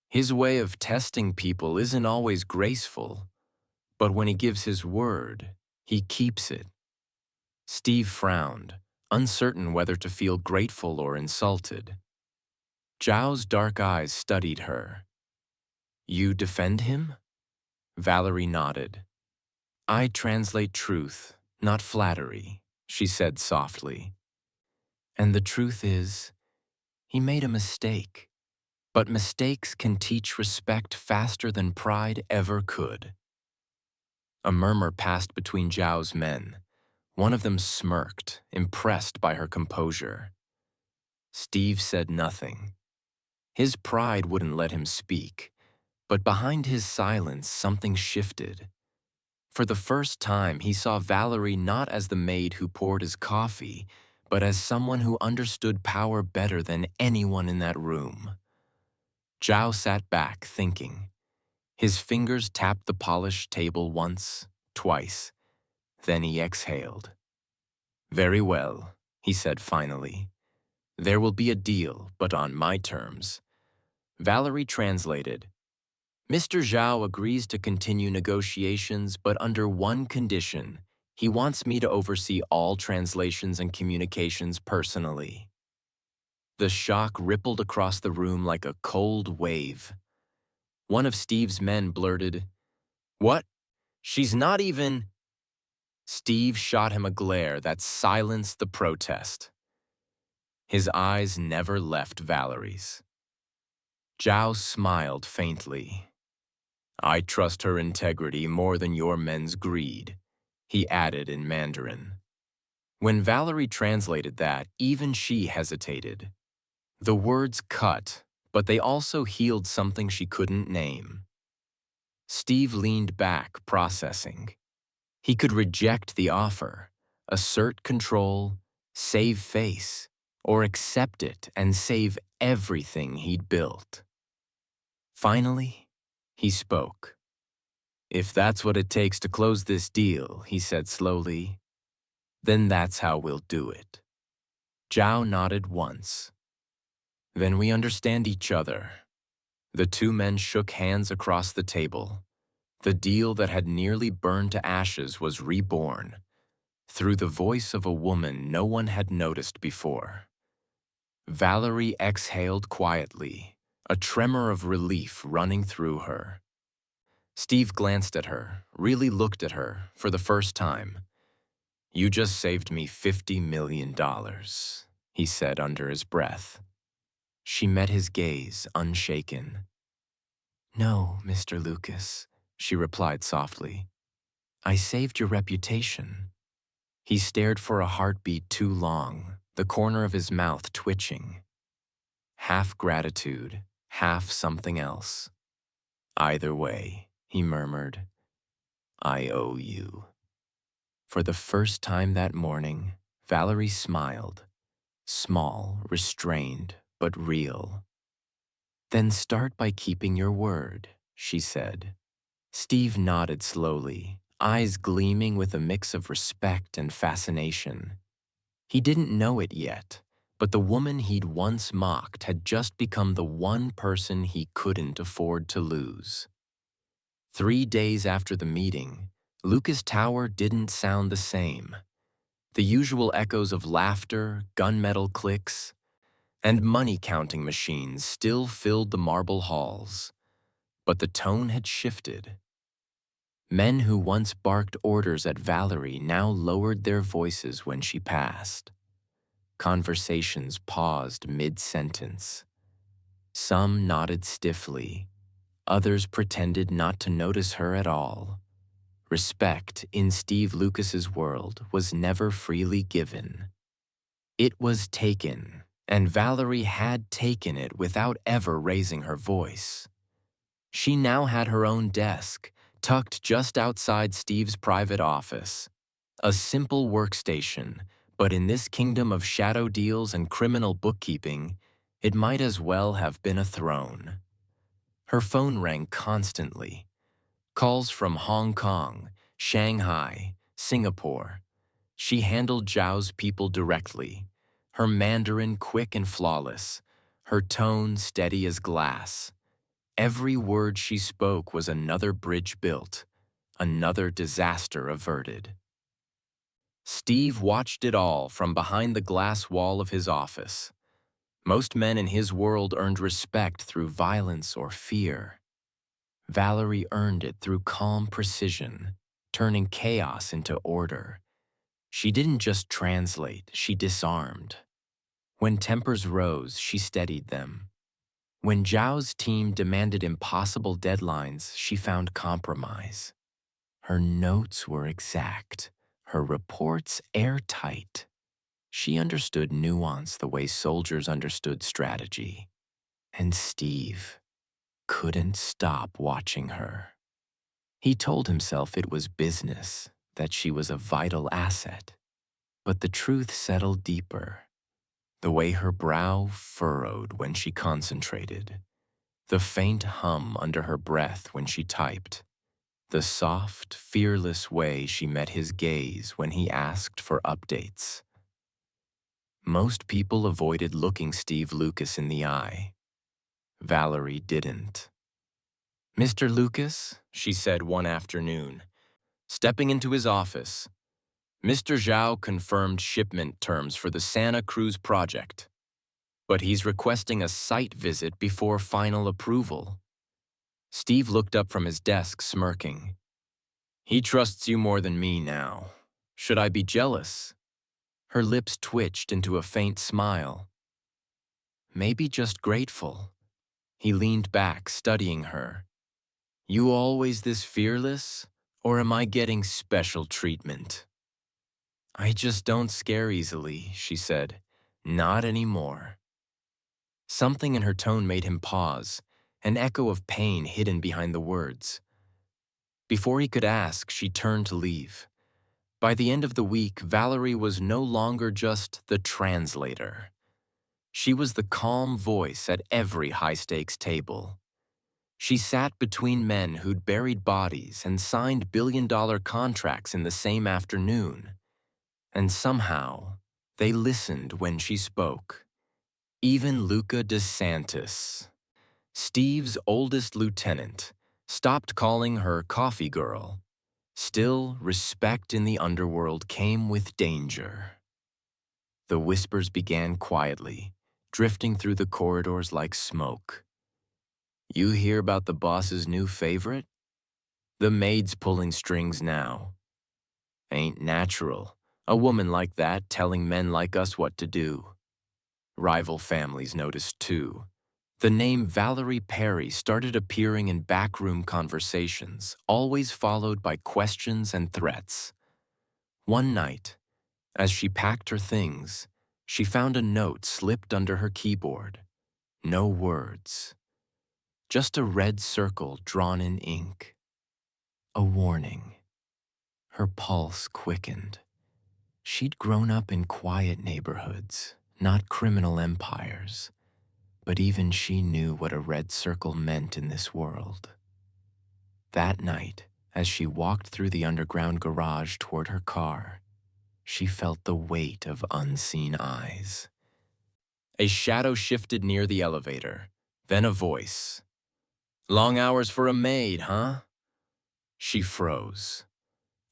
[SPEAKER 1] His way of testing people isn't always graceful, but when he gives his word, he keeps it. Steve frowned, uncertain whether to feel grateful or insulted. Zhao's dark eyes studied her. You defend him? Valerie nodded. I translate truth, not flattery, she said softly. And the truth is, he made a mistake. But mistakes can teach respect faster than pride ever could. A murmur passed between Zhao's men. One of them smirked, impressed by her composure. Steve said nothing. His pride wouldn't let him speak, but behind his silence something shifted. For the first time, he saw Valerie not as the maid who poured his coffee, but as someone who understood power better than anyone in that room. Zhao sat back, thinking. His fingers tapped the polished table once, twice. Then he exhaled. Very well, he said finally. There will be a deal, but on my terms. Valerie translated. Mr. Zhao agrees to continue negotiations, but under one condition. He wants me to oversee all translations and communications personally. The shock rippled across the room like a cold wave. One of Steve's men blurted, What? She's not even… Steve shot him a glare that silenced the protest. His eyes never left Valerie's. Zhao smiled faintly. I trust her integrity more than your men's greed, he added in Mandarin. When Valerie translated that, even she hesitated. The words cut, but they also healed something she couldn't name. Steve leaned back, processing. He could reject the offer, assert control, save face, or accept it and save everything he'd built. Finally, he spoke. If that's what it takes to close this deal, he said slowly, then that's how we'll do it. Zhao nodded once. Then we understand each other. The two men shook hands across the table. The deal that had nearly burned to ashes was reborn, through the voice of a woman no one had noticed before. Valerie exhaled quietly, a tremor of relief running through her. Steve glanced at her, really looked at her, for the first time. "You just saved me $50 million, he said under his breath. She met his gaze, unshaken. "No, Mr. Lucas," she replied softly. "I saved your reputation." He stared for a heartbeat too long, the corner of his mouth twitching. Half gratitude, half something else. "Either way," he murmured, "I owe you." For the first time that morning, Valerie smiled. Small, restrained, but real. "Then start by keeping your word," she said. Steve nodded slowly, eyes gleaming with a mix of respect and fascination. He didn't know it yet, but the woman he'd once mocked had just become the one person he couldn't afford to lose. 3 days after the meeting, Lucas Tower didn't sound the same. The usual echoes of laughter, gunmetal clicks, and money-counting machines still filled the marble halls. But the tone had shifted. Men who once barked orders at Valerie now lowered their voices when she passed. Conversations paused mid-sentence. Some nodded stiffly. Others pretended not to notice her at all. Respect, in Steve Lucas's world, was never freely given. It was taken, and Valerie had taken it without ever raising her voice. She now had her own desk, tucked just outside Steve's private office. A simple workstation, but in this kingdom of shadow deals and criminal bookkeeping, it might as well have been a throne. Her phone rang constantly. Calls from Hong Kong, Shanghai, Singapore. She handled Zhao's people directly, her Mandarin quick and flawless, her tone steady as glass. Every word she spoke was another bridge built, another disaster averted. Steve watched it all from behind the glass wall of his office. Most men in his world earned respect through violence or fear. Valerie earned it through calm precision, turning chaos into order. She didn't just translate, she disarmed. When tempers rose, she steadied them. When Zhao's team demanded impossible deadlines, she found compromise. Her notes were exact, her reports airtight. She understood nuance the way soldiers understood strategy. And Steve couldn't stop watching her. He told himself it was business, that she was a vital asset. But the truth settled deeper. The way her brow furrowed when she concentrated. The faint hum under her breath when she typed. The soft, fearless way she met his gaze when he asked for updates. Most people avoided looking Steve Lucas in the eye. Valerie didn't. "Mr. Lucas," she said one afternoon, stepping into his office. "Mr. Zhao confirmed shipment terms for the Santa Cruz project, but he's requesting a site visit before final approval." Steve looked up from his desk, smirking. "He trusts you more than me now. Should I be jealous?" Her lips twitched into a faint smile. "Maybe just grateful." He leaned back, studying her. "You always this fearless, or am I getting special treatment?" "I just don't scare easily," she said. "Not anymore." Something in her tone made him pause, an echo of pain hidden behind the words. Before he could ask, she turned to leave. By the end of the week, Valerie was no longer just the translator. She was the calm voice at every high-stakes table. She sat between men who'd buried bodies and signed billion-dollar contracts in the same afternoon. And somehow, they listened when she spoke. Even Luca DeSantis, Steve's oldest lieutenant, stopped calling her coffee girl. Still, respect in the underworld came with danger. The whispers began quietly, drifting through the corridors like smoke. You hear about the boss's new favorite? The maid's pulling strings now. Ain't natural, a woman like that telling men like us what to do. Rival families noticed too. The name Valerie Perry started appearing in backroom conversations, always followed by questions and threats. One night, as she packed her things, she found a note slipped under her keyboard. No words. Just a red circle drawn in ink. A warning. Her pulse quickened. She'd grown up in quiet neighborhoods, not criminal empires. But even she knew what a red circle meant in this world. That night, as she walked through the underground garage toward her car, she felt the weight of unseen eyes. A shadow shifted near the elevator, then a voice. Long hours for a maid, huh? She froze.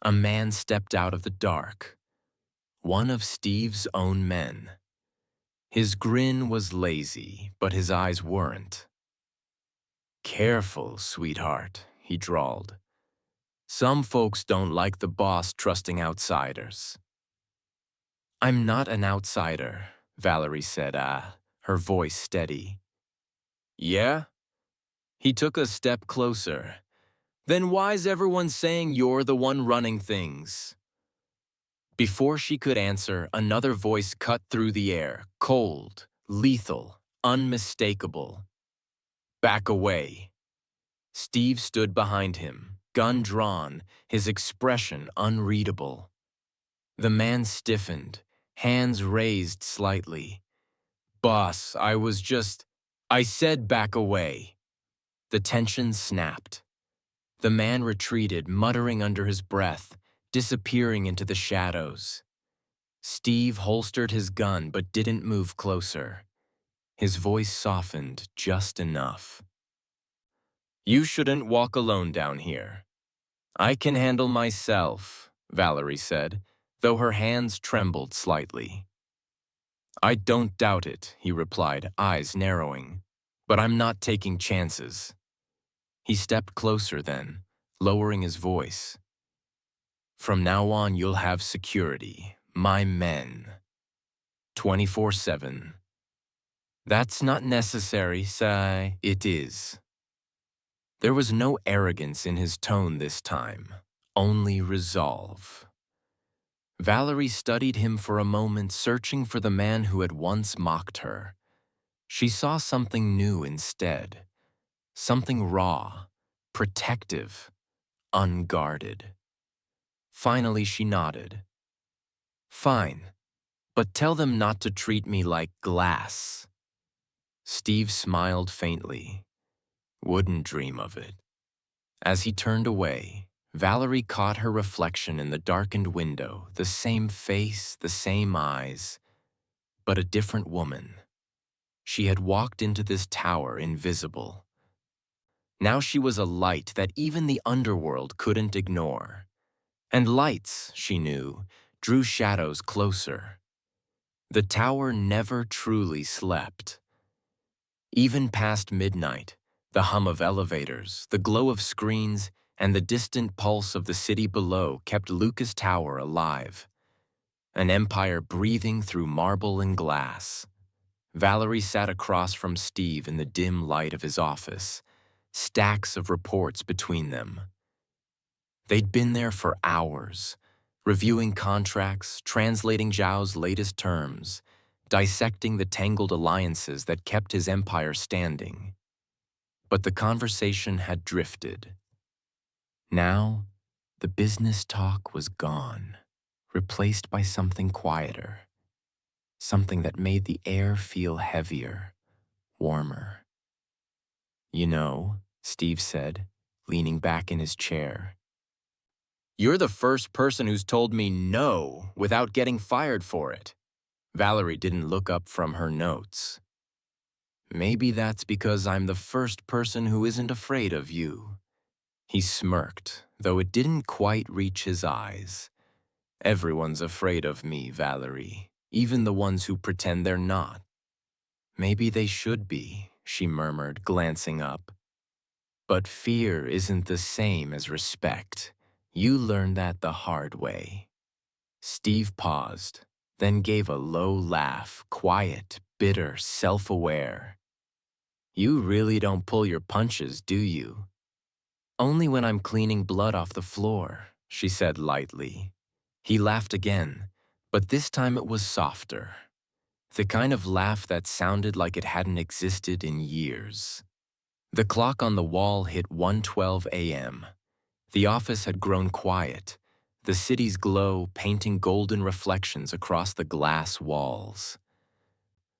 [SPEAKER 1] A man stepped out of the dark. One of Steve's own men. His grin was lazy, but his eyes weren't. Careful, sweetheart, he drawled. Some folks don't like the boss trusting outsiders. I'm not an outsider, Valerie said, her voice steady. Yeah? He took a step closer. Then why's everyone saying you're the one running things? Before she could answer, another voice cut through the air, cold, lethal, unmistakable. Back away. Steve stood behind him, gun drawn, his expression unreadable. The man stiffened, hands raised slightly. Boss, I said back away. The tension snapped. The man retreated, muttering under his breath, disappearing into the shadows. Steve holstered his gun but didn't move closer. His voice softened just enough. You shouldn't walk alone down here. I can handle myself, Valerie said, though her hands trembled slightly. I don't doubt it, he replied, eyes narrowing. But I'm not taking chances. He stepped closer then, lowering his voice. From now on, you'll have security, my men. 24/7. That's not necessary, Sai. It is. There was no arrogance in his tone this time, only resolve. Valerie studied him for a moment, searching for the man who had once mocked her. She saw something new instead, something raw, protective, unguarded. Finally, she nodded. Fine, but tell them not to treat me like glass. Steve smiled faintly. Wouldn't dream of it. As he turned away, Valerie caught her reflection in the darkened window, the same face, the same eyes, but a different woman. She had walked into this tower invisible. Now she was a light that even the underworld couldn't ignore. And lights, she knew, drew shadows closer. The tower never truly slept. Even past midnight, the hum of elevators, the glow of screens, and the distant pulse of the city below kept Lucas Tower alive. An empire breathing through marble and glass. Valerie sat across from Steve in the dim light of his office, stacks of reports between them. They'd been there for hours, reviewing contracts, translating Zhao's latest terms, dissecting the tangled alliances that kept his empire standing. But the conversation had drifted. Now, the business talk was gone, replaced by something quieter, something that made the air feel heavier, warmer. You know, Steve said, leaning back in his chair. You're the first person who's told me no without getting fired for it. Valerie didn't look up from her notes. Maybe that's because I'm the first person who isn't afraid of you. He smirked, though it didn't quite reach his eyes. Everyone's afraid of me, Valerie, even the ones who pretend they're not. Maybe they should be, she murmured, glancing up. But fear isn't the same as respect. You learned that the hard way. Steve paused, then gave a low laugh, quiet, bitter, self-aware. You really don't pull your punches, do you? Only when I'm cleaning blood off the floor, she said lightly. He laughed again, but this time it was softer. The kind of laugh that sounded like it hadn't existed in years. The clock on the wall hit 1:12 a.m. The office had grown quiet, the city's glow painting golden reflections across the glass walls.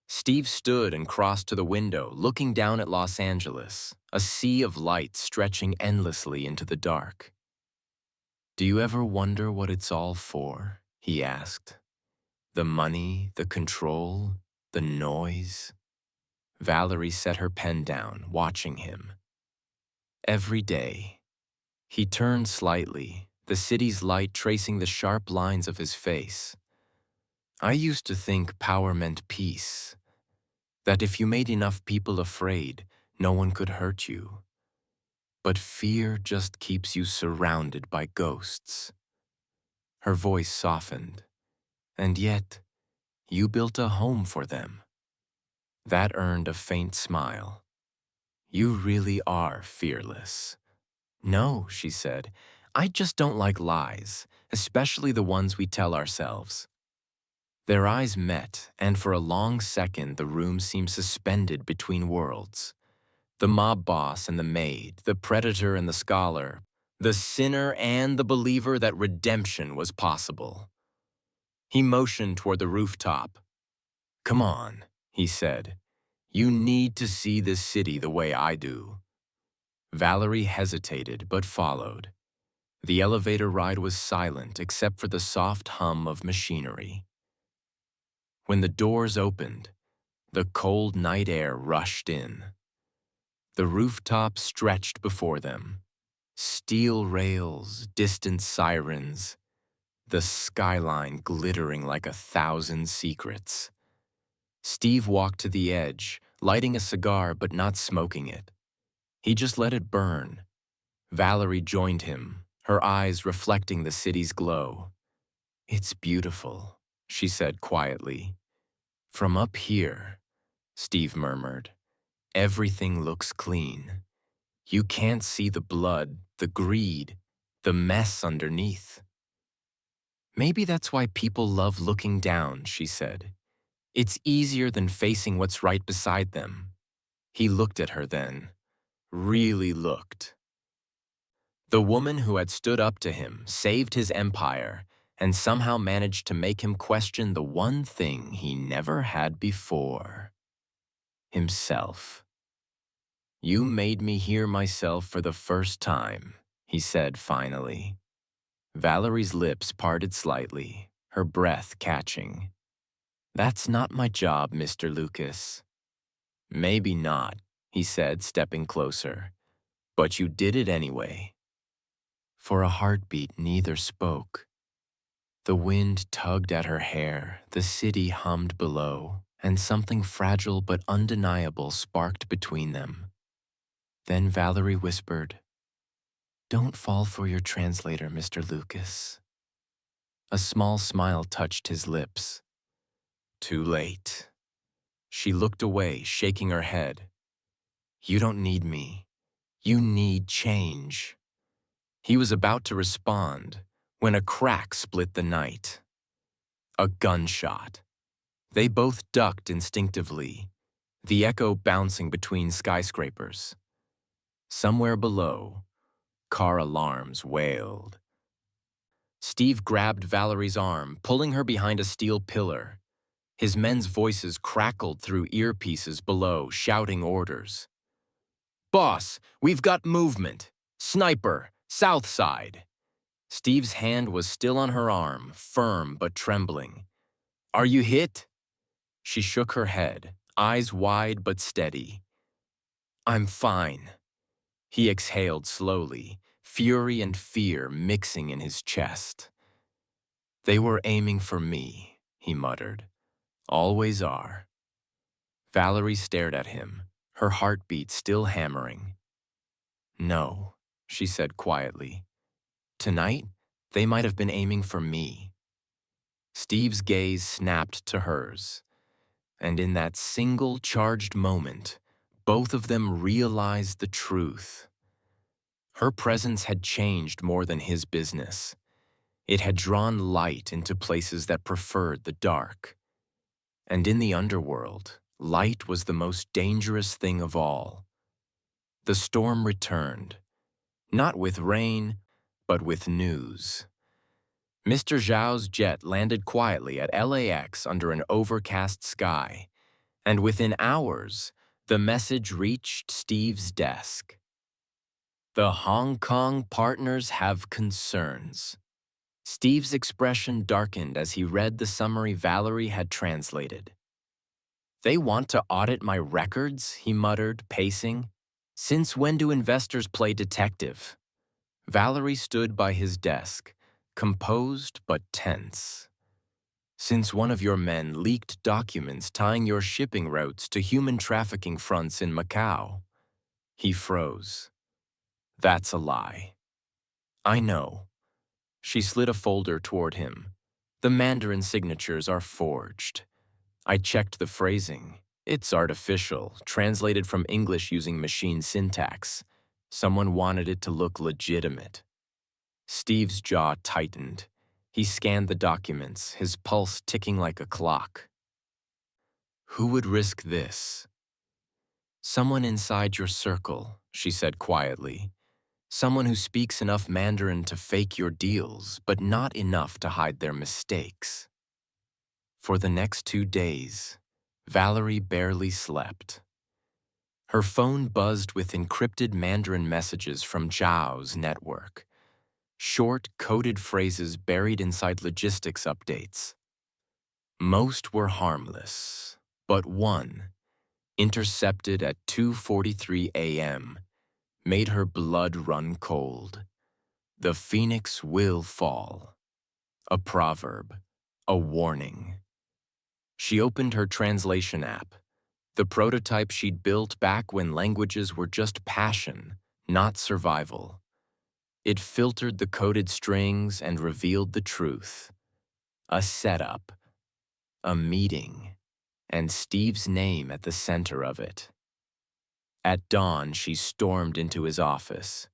[SPEAKER 1] Steve stood and crossed to the window, looking down at Los Angeles, a sea of light stretching endlessly into the dark. Do you ever wonder what it's all for? He asked. The money, the control, the noise. Valerie set her pen down, watching him. Every day. He turned slightly, the city's light tracing the sharp lines of his face. I used to think power meant peace, that if you made enough people afraid, no one could hurt you. But fear just keeps you surrounded by ghosts. Her voice softened, and yet, you built a home for them. That earned a faint smile. You really are fearless. No, she said, I just don't like lies, especially the ones we tell ourselves. Their eyes met, and for a long second the room seemed suspended between worlds. The mob boss and the maid, the predator and the scholar, the sinner and the believer that redemption was possible. He motioned toward the rooftop. Come on, he said. You need to see this city the way I do. Valerie hesitated but followed. The elevator ride was silent except for the soft hum of machinery. When the doors opened, the cold night air rushed in. The rooftop stretched before them. Steel rails, distant sirens, the skyline glittering like 1,000 secrets. Steve walked to the edge, lighting a cigar but not smoking it. He just let it burn. Valerie joined him, her eyes reflecting the city's glow. It's beautiful, she said quietly. From up here, Steve murmured, everything looks clean. You can't see the blood, the greed, the mess underneath. Maybe that's why people love looking down, she said. It's easier than facing what's right beside them. He looked at her then, really looked. The woman who had stood up to him saved his empire and somehow managed to make him question the one thing he never had before. Himself. You made me hear myself for the first time, he said finally. Valerie's lips parted slightly, her breath catching. That's not my job, Mr. Lucas. Maybe not, he said, stepping closer. But you did it anyway. For a heartbeat, neither spoke. The wind tugged at her hair, the city hummed below, and something fragile but undeniable sparked between them. Then Valerie whispered, Don't fall for your translator, Mr. Lucas. A small smile touched his lips. Too late. She looked away, shaking her head. You don't need me. You need change. He was about to respond when a crack split the night. A gunshot. They both ducked instinctively, the echo bouncing between skyscrapers. Somewhere below, car alarms wailed. Steve grabbed Valerie's arm, pulling her behind a steel pillar. His men's voices crackled through earpieces below, shouting orders. Boss, we've got movement. Sniper, south side. Steve's hand was still on her arm, firm but trembling. Are you hit? She shook her head, eyes wide but steady. I'm fine. He exhaled slowly, fury and fear mixing in his chest. They were aiming for me, he muttered. Always are. Valerie stared at him, her heartbeat still hammering. No, she said quietly. Tonight, they might have been aiming for me. Steve's gaze snapped to hers, and in that single charged moment, both of them realized the truth. Her presence had changed more than his business. It had drawn light into places that preferred the dark. And in the underworld, light was the most dangerous thing of all. The storm returned, not with rain, but with news. Mr. Zhao's jet landed quietly at LAX under an overcast sky, and within hours, the message reached Steve's desk. The Hong Kong partners have concerns. Steve's expression darkened as he read the summary Valerie had translated. They want to audit my records, he muttered, pacing. Since when do investors play detective? Valerie stood by his desk, composed but tense. Since one of your men leaked documents tying your shipping routes to human trafficking fronts in Macau. He froze. That's a lie. I know. She slid a folder toward him. The Mandarin signatures are forged. I checked the phrasing. It's artificial, translated from English using machine syntax. Someone wanted it to look legitimate. Steve's jaw tightened. He scanned the documents, his pulse ticking like a clock. Who would risk this? Someone inside your circle, she said quietly. Someone who speaks enough Mandarin to fake your deals, but not enough to hide their mistakes. For the next 2 days, Valerie barely slept. Her phone buzzed with encrypted Mandarin messages from Zhao's network. Short, coded phrases buried inside logistics updates. Most were harmless, but one, intercepted at 2:43 a.m., made her blood run cold. The phoenix will fall. A proverb, a warning. She opened her translation app, the prototype she'd built back when languages were just passion, not survival. It filtered the coded strings and revealed the truth. A setup, a meeting, and Steve's name at the center of it. At dawn, she stormed into his office.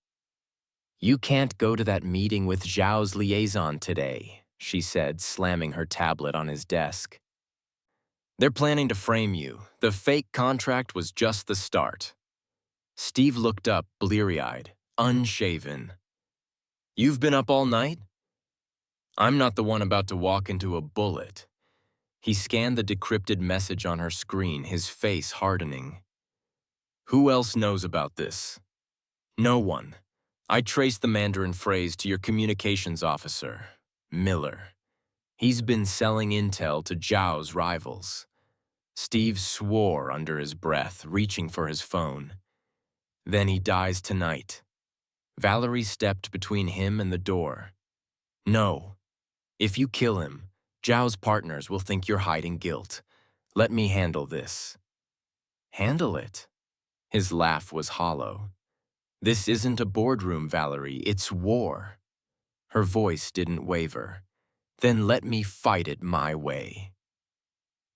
[SPEAKER 1] You can't go to that meeting with Zhao's liaison today, she said, slamming her tablet on his desk. They're planning to frame you. The fake contract was just the start. Steve looked up, bleary-eyed, unshaven. You've been up all night? I'm not the one about to walk into a bullet. He scanned the decrypted message on her screen, his face hardening. Who else knows about this? No one. I traced the Mandarin phrase to your communications officer, Miller. He's been selling intel to Zhao's rivals. Steve swore under his breath, reaching for his phone. Then he dies tonight. Valerie stepped between him and the door. No. If you kill him, Zhao's partners will think you're hiding guilt. Let me handle this. Handle it? His laugh was hollow. This isn't a boardroom, Valerie. It's war. Her voice didn't waver. Then let me fight it my way.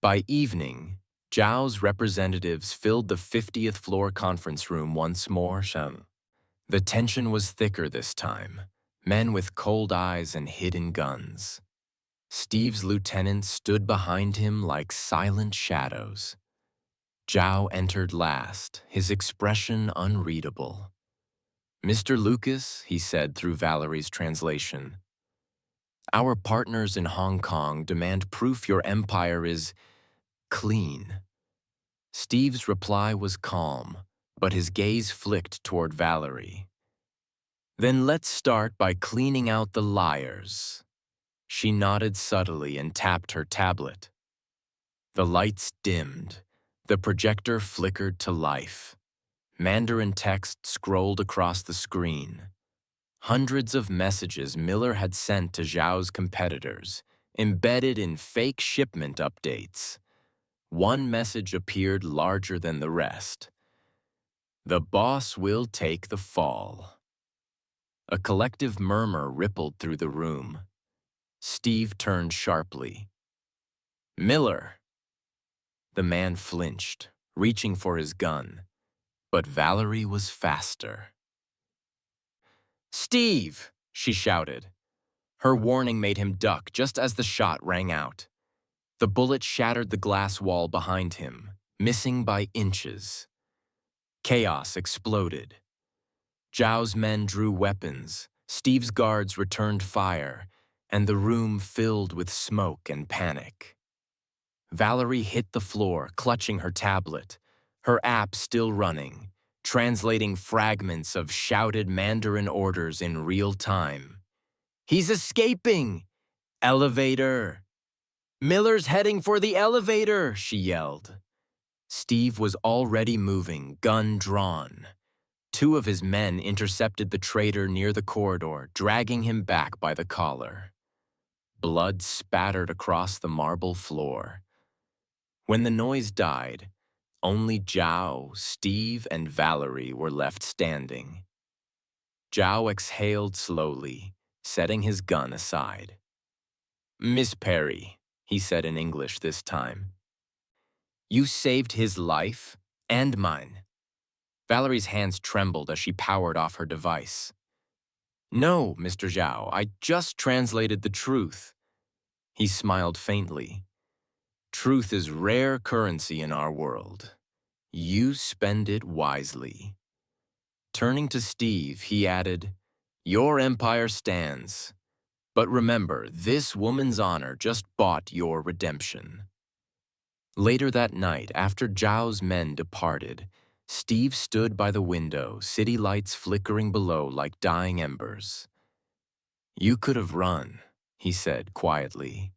[SPEAKER 1] By evening, Zhao's representatives filled the 50th floor conference room once more. The tension was thicker this time. Men with cold eyes and hidden guns. Steve's lieutenants stood behind him like silent shadows. Zhao entered last, his expression unreadable. Mr. Lucas, he said through Valerie's translation, our partners in Hong Kong demand proof your empire is clean. Steve's reply was calm, but his gaze flicked toward Valerie. Then let's start by cleaning out the liars. She nodded subtly and tapped her tablet. The lights dimmed. The projector flickered to life. Mandarin text scrolled across the screen. Hundreds of messages Miller had sent to Zhao's competitors, embedded in fake shipment updates. One message appeared larger than the rest. The boss will take the fall. A collective murmur rippled through the room. Steve turned sharply. Miller! The man flinched, reaching for his gun, but Valerie was faster. Steve! She shouted. Her warning made him duck just as the shot rang out. The bullet shattered the glass wall behind him, missing by inches. Chaos exploded. Zhao's men drew weapons, Steve's guards returned fire, and the room filled with smoke and panic. Valerie hit the floor, clutching her tablet, her app still running, translating fragments of shouted Mandarin orders in real time. He's escaping! Elevator! Miller's heading for the elevator, she yelled. Steve was already moving, gun drawn. Two of his men intercepted the traitor near the corridor, dragging him back by the collar. Blood spattered across the marble floor. When the noise died, only Zhao, Steve, and Valerie were left standing. Zhao exhaled slowly, setting his gun aside. Miss Perry, he said in English this time. You saved his life and mine. Valerie's hands trembled as she powered off her device. No, Mr. Zhao, I just translated the truth. He smiled faintly. Truth is rare currency in our world. You spend it wisely. Turning to Steve, he added, Your empire stands. But remember, this woman's honor just bought your redemption. Later that night, after Zhao's men departed, Steve stood by the window, city lights flickering below like dying embers. You could have run, he said quietly,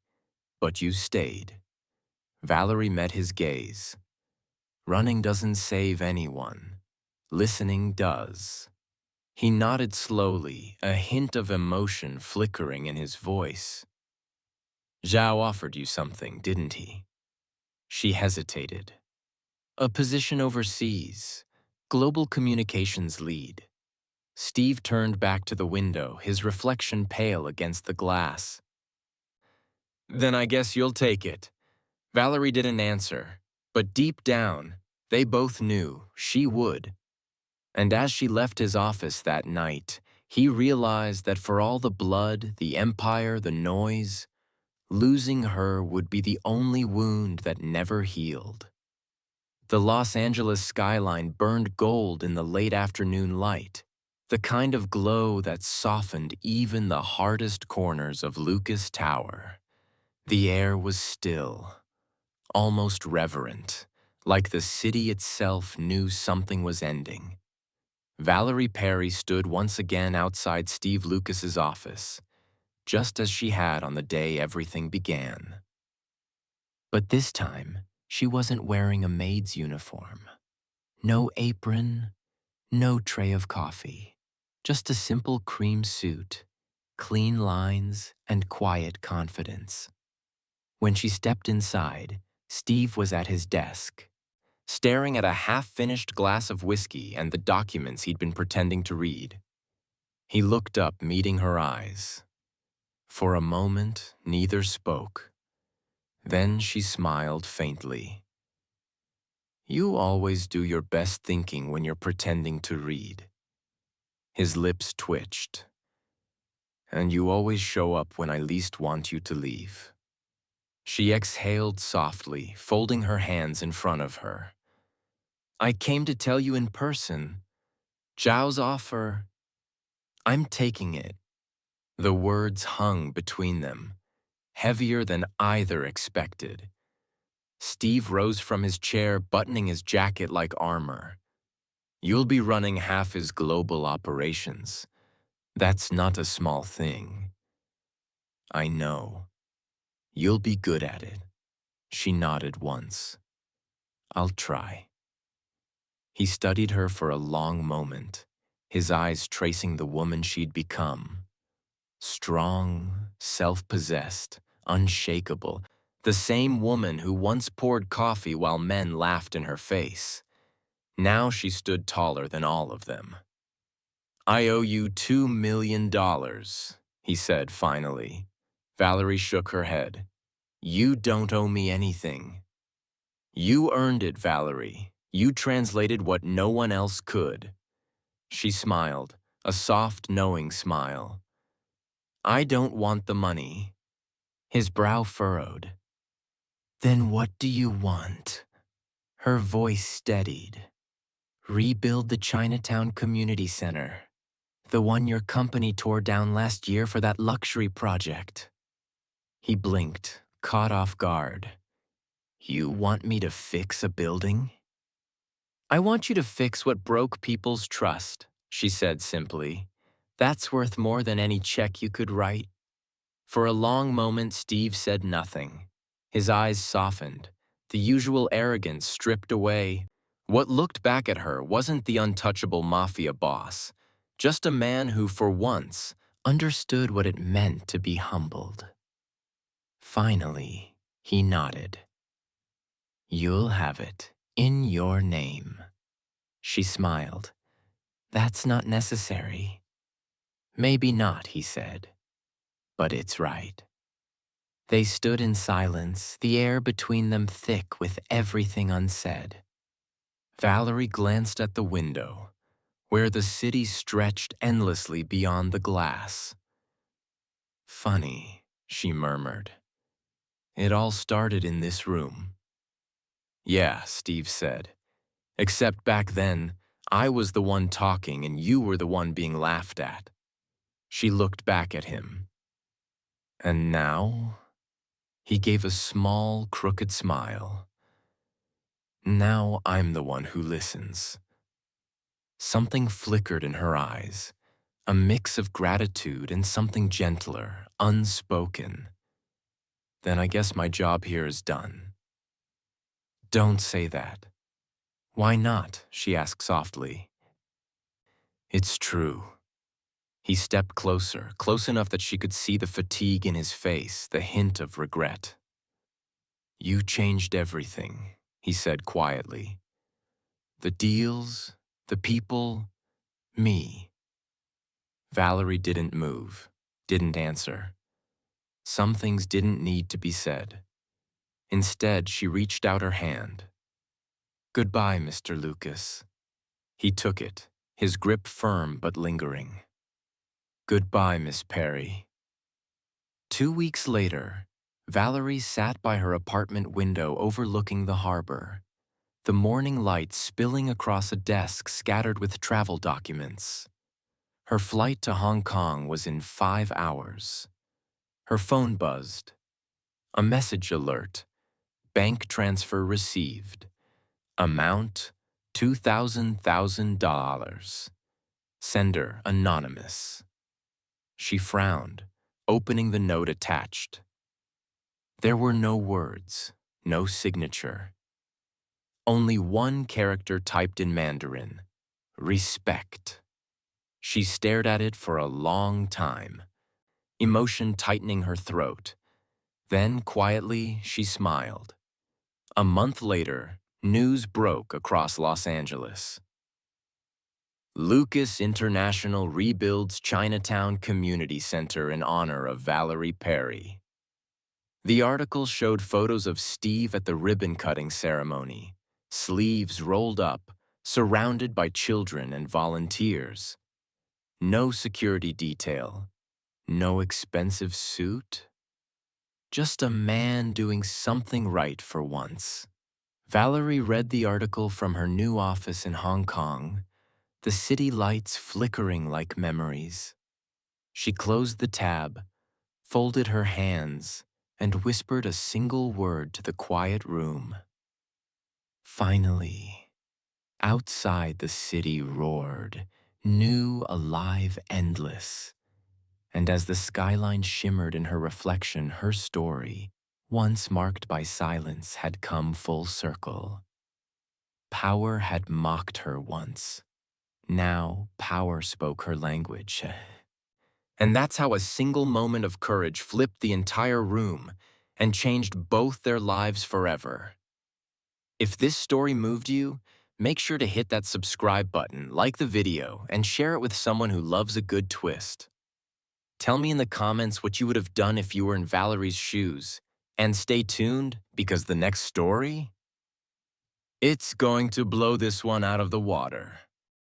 [SPEAKER 1] but you stayed. Valerie met his gaze. Running doesn't save anyone. Listening does. He nodded slowly, a hint of emotion flickering in his voice. Zhao offered you something, didn't he? She hesitated. A position overseas, global communications lead. Steve turned back to the window, his reflection pale against the glass. Then I guess you'll take it. Valerie didn't answer, but deep down, they both knew she would. And as she left his office that night, he realized that for all the blood, the empire, the noise, losing her would be the only wound that never healed. The Los Angeles skyline burned gold in the late afternoon light, the kind of glow that softened even the hardest corners of Lucas Tower. The air was still, almost reverent, like the city itself knew something was ending. Valerie Perry stood once again outside Steve Lucas's office, just as she had on the day everything began. But this time, she wasn't wearing a maid's uniform. No apron, no tray of coffee, just a simple cream suit, clean lines, and quiet confidence. When she stepped inside, Steve was at his desk, staring at a half-finished glass of whiskey and the documents he'd been pretending to read. He looked up, meeting her eyes. For a moment, neither spoke. Then she smiled faintly. You always do your best thinking when you're pretending to read. His lips twitched. And you always show up when I least want you to leave. She exhaled softly, folding her hands in front of her. I came to tell you in person. Zhao's offer. I'm taking it. The words hung between them, heavier than either expected. Steve rose from his chair, buttoning his jacket like armor. You'll be running half his global operations. That's not a small thing. I know. You'll be good at it. She nodded once. I'll try. He studied her for a long moment, his eyes tracing the woman she'd become. Strong, self-possessed, unshakable, the same woman who once poured coffee while men laughed in her face. Now she stood taller than all of them. I owe you $2 million, he said finally. Valerie shook her head. You don't owe me anything. You earned it, Valerie. You translated what no one else could. She smiled, a soft, knowing smile. I don't want the money. His brow furrowed. Then what do you want? Her voice steadied. Rebuild the Chinatown Community Center. The one your company tore down last year for that luxury project. He blinked, caught off guard. You want me to fix a building? I want you to fix what broke people's trust, she said simply. That's worth more than any check you could write. For a long moment, Steve said nothing. His eyes softened, the usual arrogance stripped away. What looked back at her wasn't the untouchable Mafia boss, just a man who, for once, understood what it meant to be humbled. Finally, he nodded. You'll have it, in your name. She smiled. That's not necessary. Maybe not, he said. But it's right. They stood in silence, the air between them thick with everything unsaid. Valerie glanced at the window, where the city stretched endlessly beyond the glass. Funny, she murmured. It all started in this room. Yeah, Steve said. Except back then, I was the one talking and you were the one being laughed at. She looked back at him. And now? He gave a small, crooked smile. Now I'm the one who listens. Something flickered in her eyes, a mix of gratitude and something gentler, unspoken. Then I guess my job here is done. Don't say that. Why not? She asked softly. It's true. He stepped closer, close enough that she could see the fatigue in his face, the hint of regret. You changed everything, he said quietly. The deals, the people, me. Valerie didn't move, didn't answer. Some things didn't need to be said. Instead, she reached out her hand. Goodbye, Mr. Lucas. He took it, his grip firm but lingering. Goodbye, Miss Perry. 2 weeks later, Valerie sat by her apartment window overlooking the harbor, the morning light spilling across a desk scattered with travel documents. Her flight to Hong Kong was in 5 hours. Her phone buzzed. A message alert. Bank transfer received. Amount $2,000. Sender anonymous. She frowned, opening the note attached. There were no words, no signature. Only one character typed in Mandarin. Respect. She stared at it for a long time, emotion tightening her throat. Then, quietly, she smiled. A month later, news broke across Los Angeles. Lucas International rebuilds Chinatown Community Center in honor of Valerie Perry. The article showed photos of Steve at the ribbon-cutting ceremony, sleeves rolled up, surrounded by children and volunteers. No security detail, no expensive suit. Just a man doing something right for once. Valerie read the article from her new office in Hong Kong, the city lights flickering like memories. She closed the tab, folded her hands, and whispered a single word to the quiet room. Finally. Outside the city roared, new, alive, endless. And as the skyline shimmered in her reflection, her story, once marked by silence, had come full circle. Power had mocked her once. Now, power spoke her language. And that's how a single moment of courage flipped the entire room and changed both their lives forever. If this story moved you, make sure to hit that subscribe button, like the video, and share it with someone who loves a good twist. Tell me in the comments what you would have done if you were in Valerie's shoes. And stay tuned, because the next story, it's going to blow this one out of the water.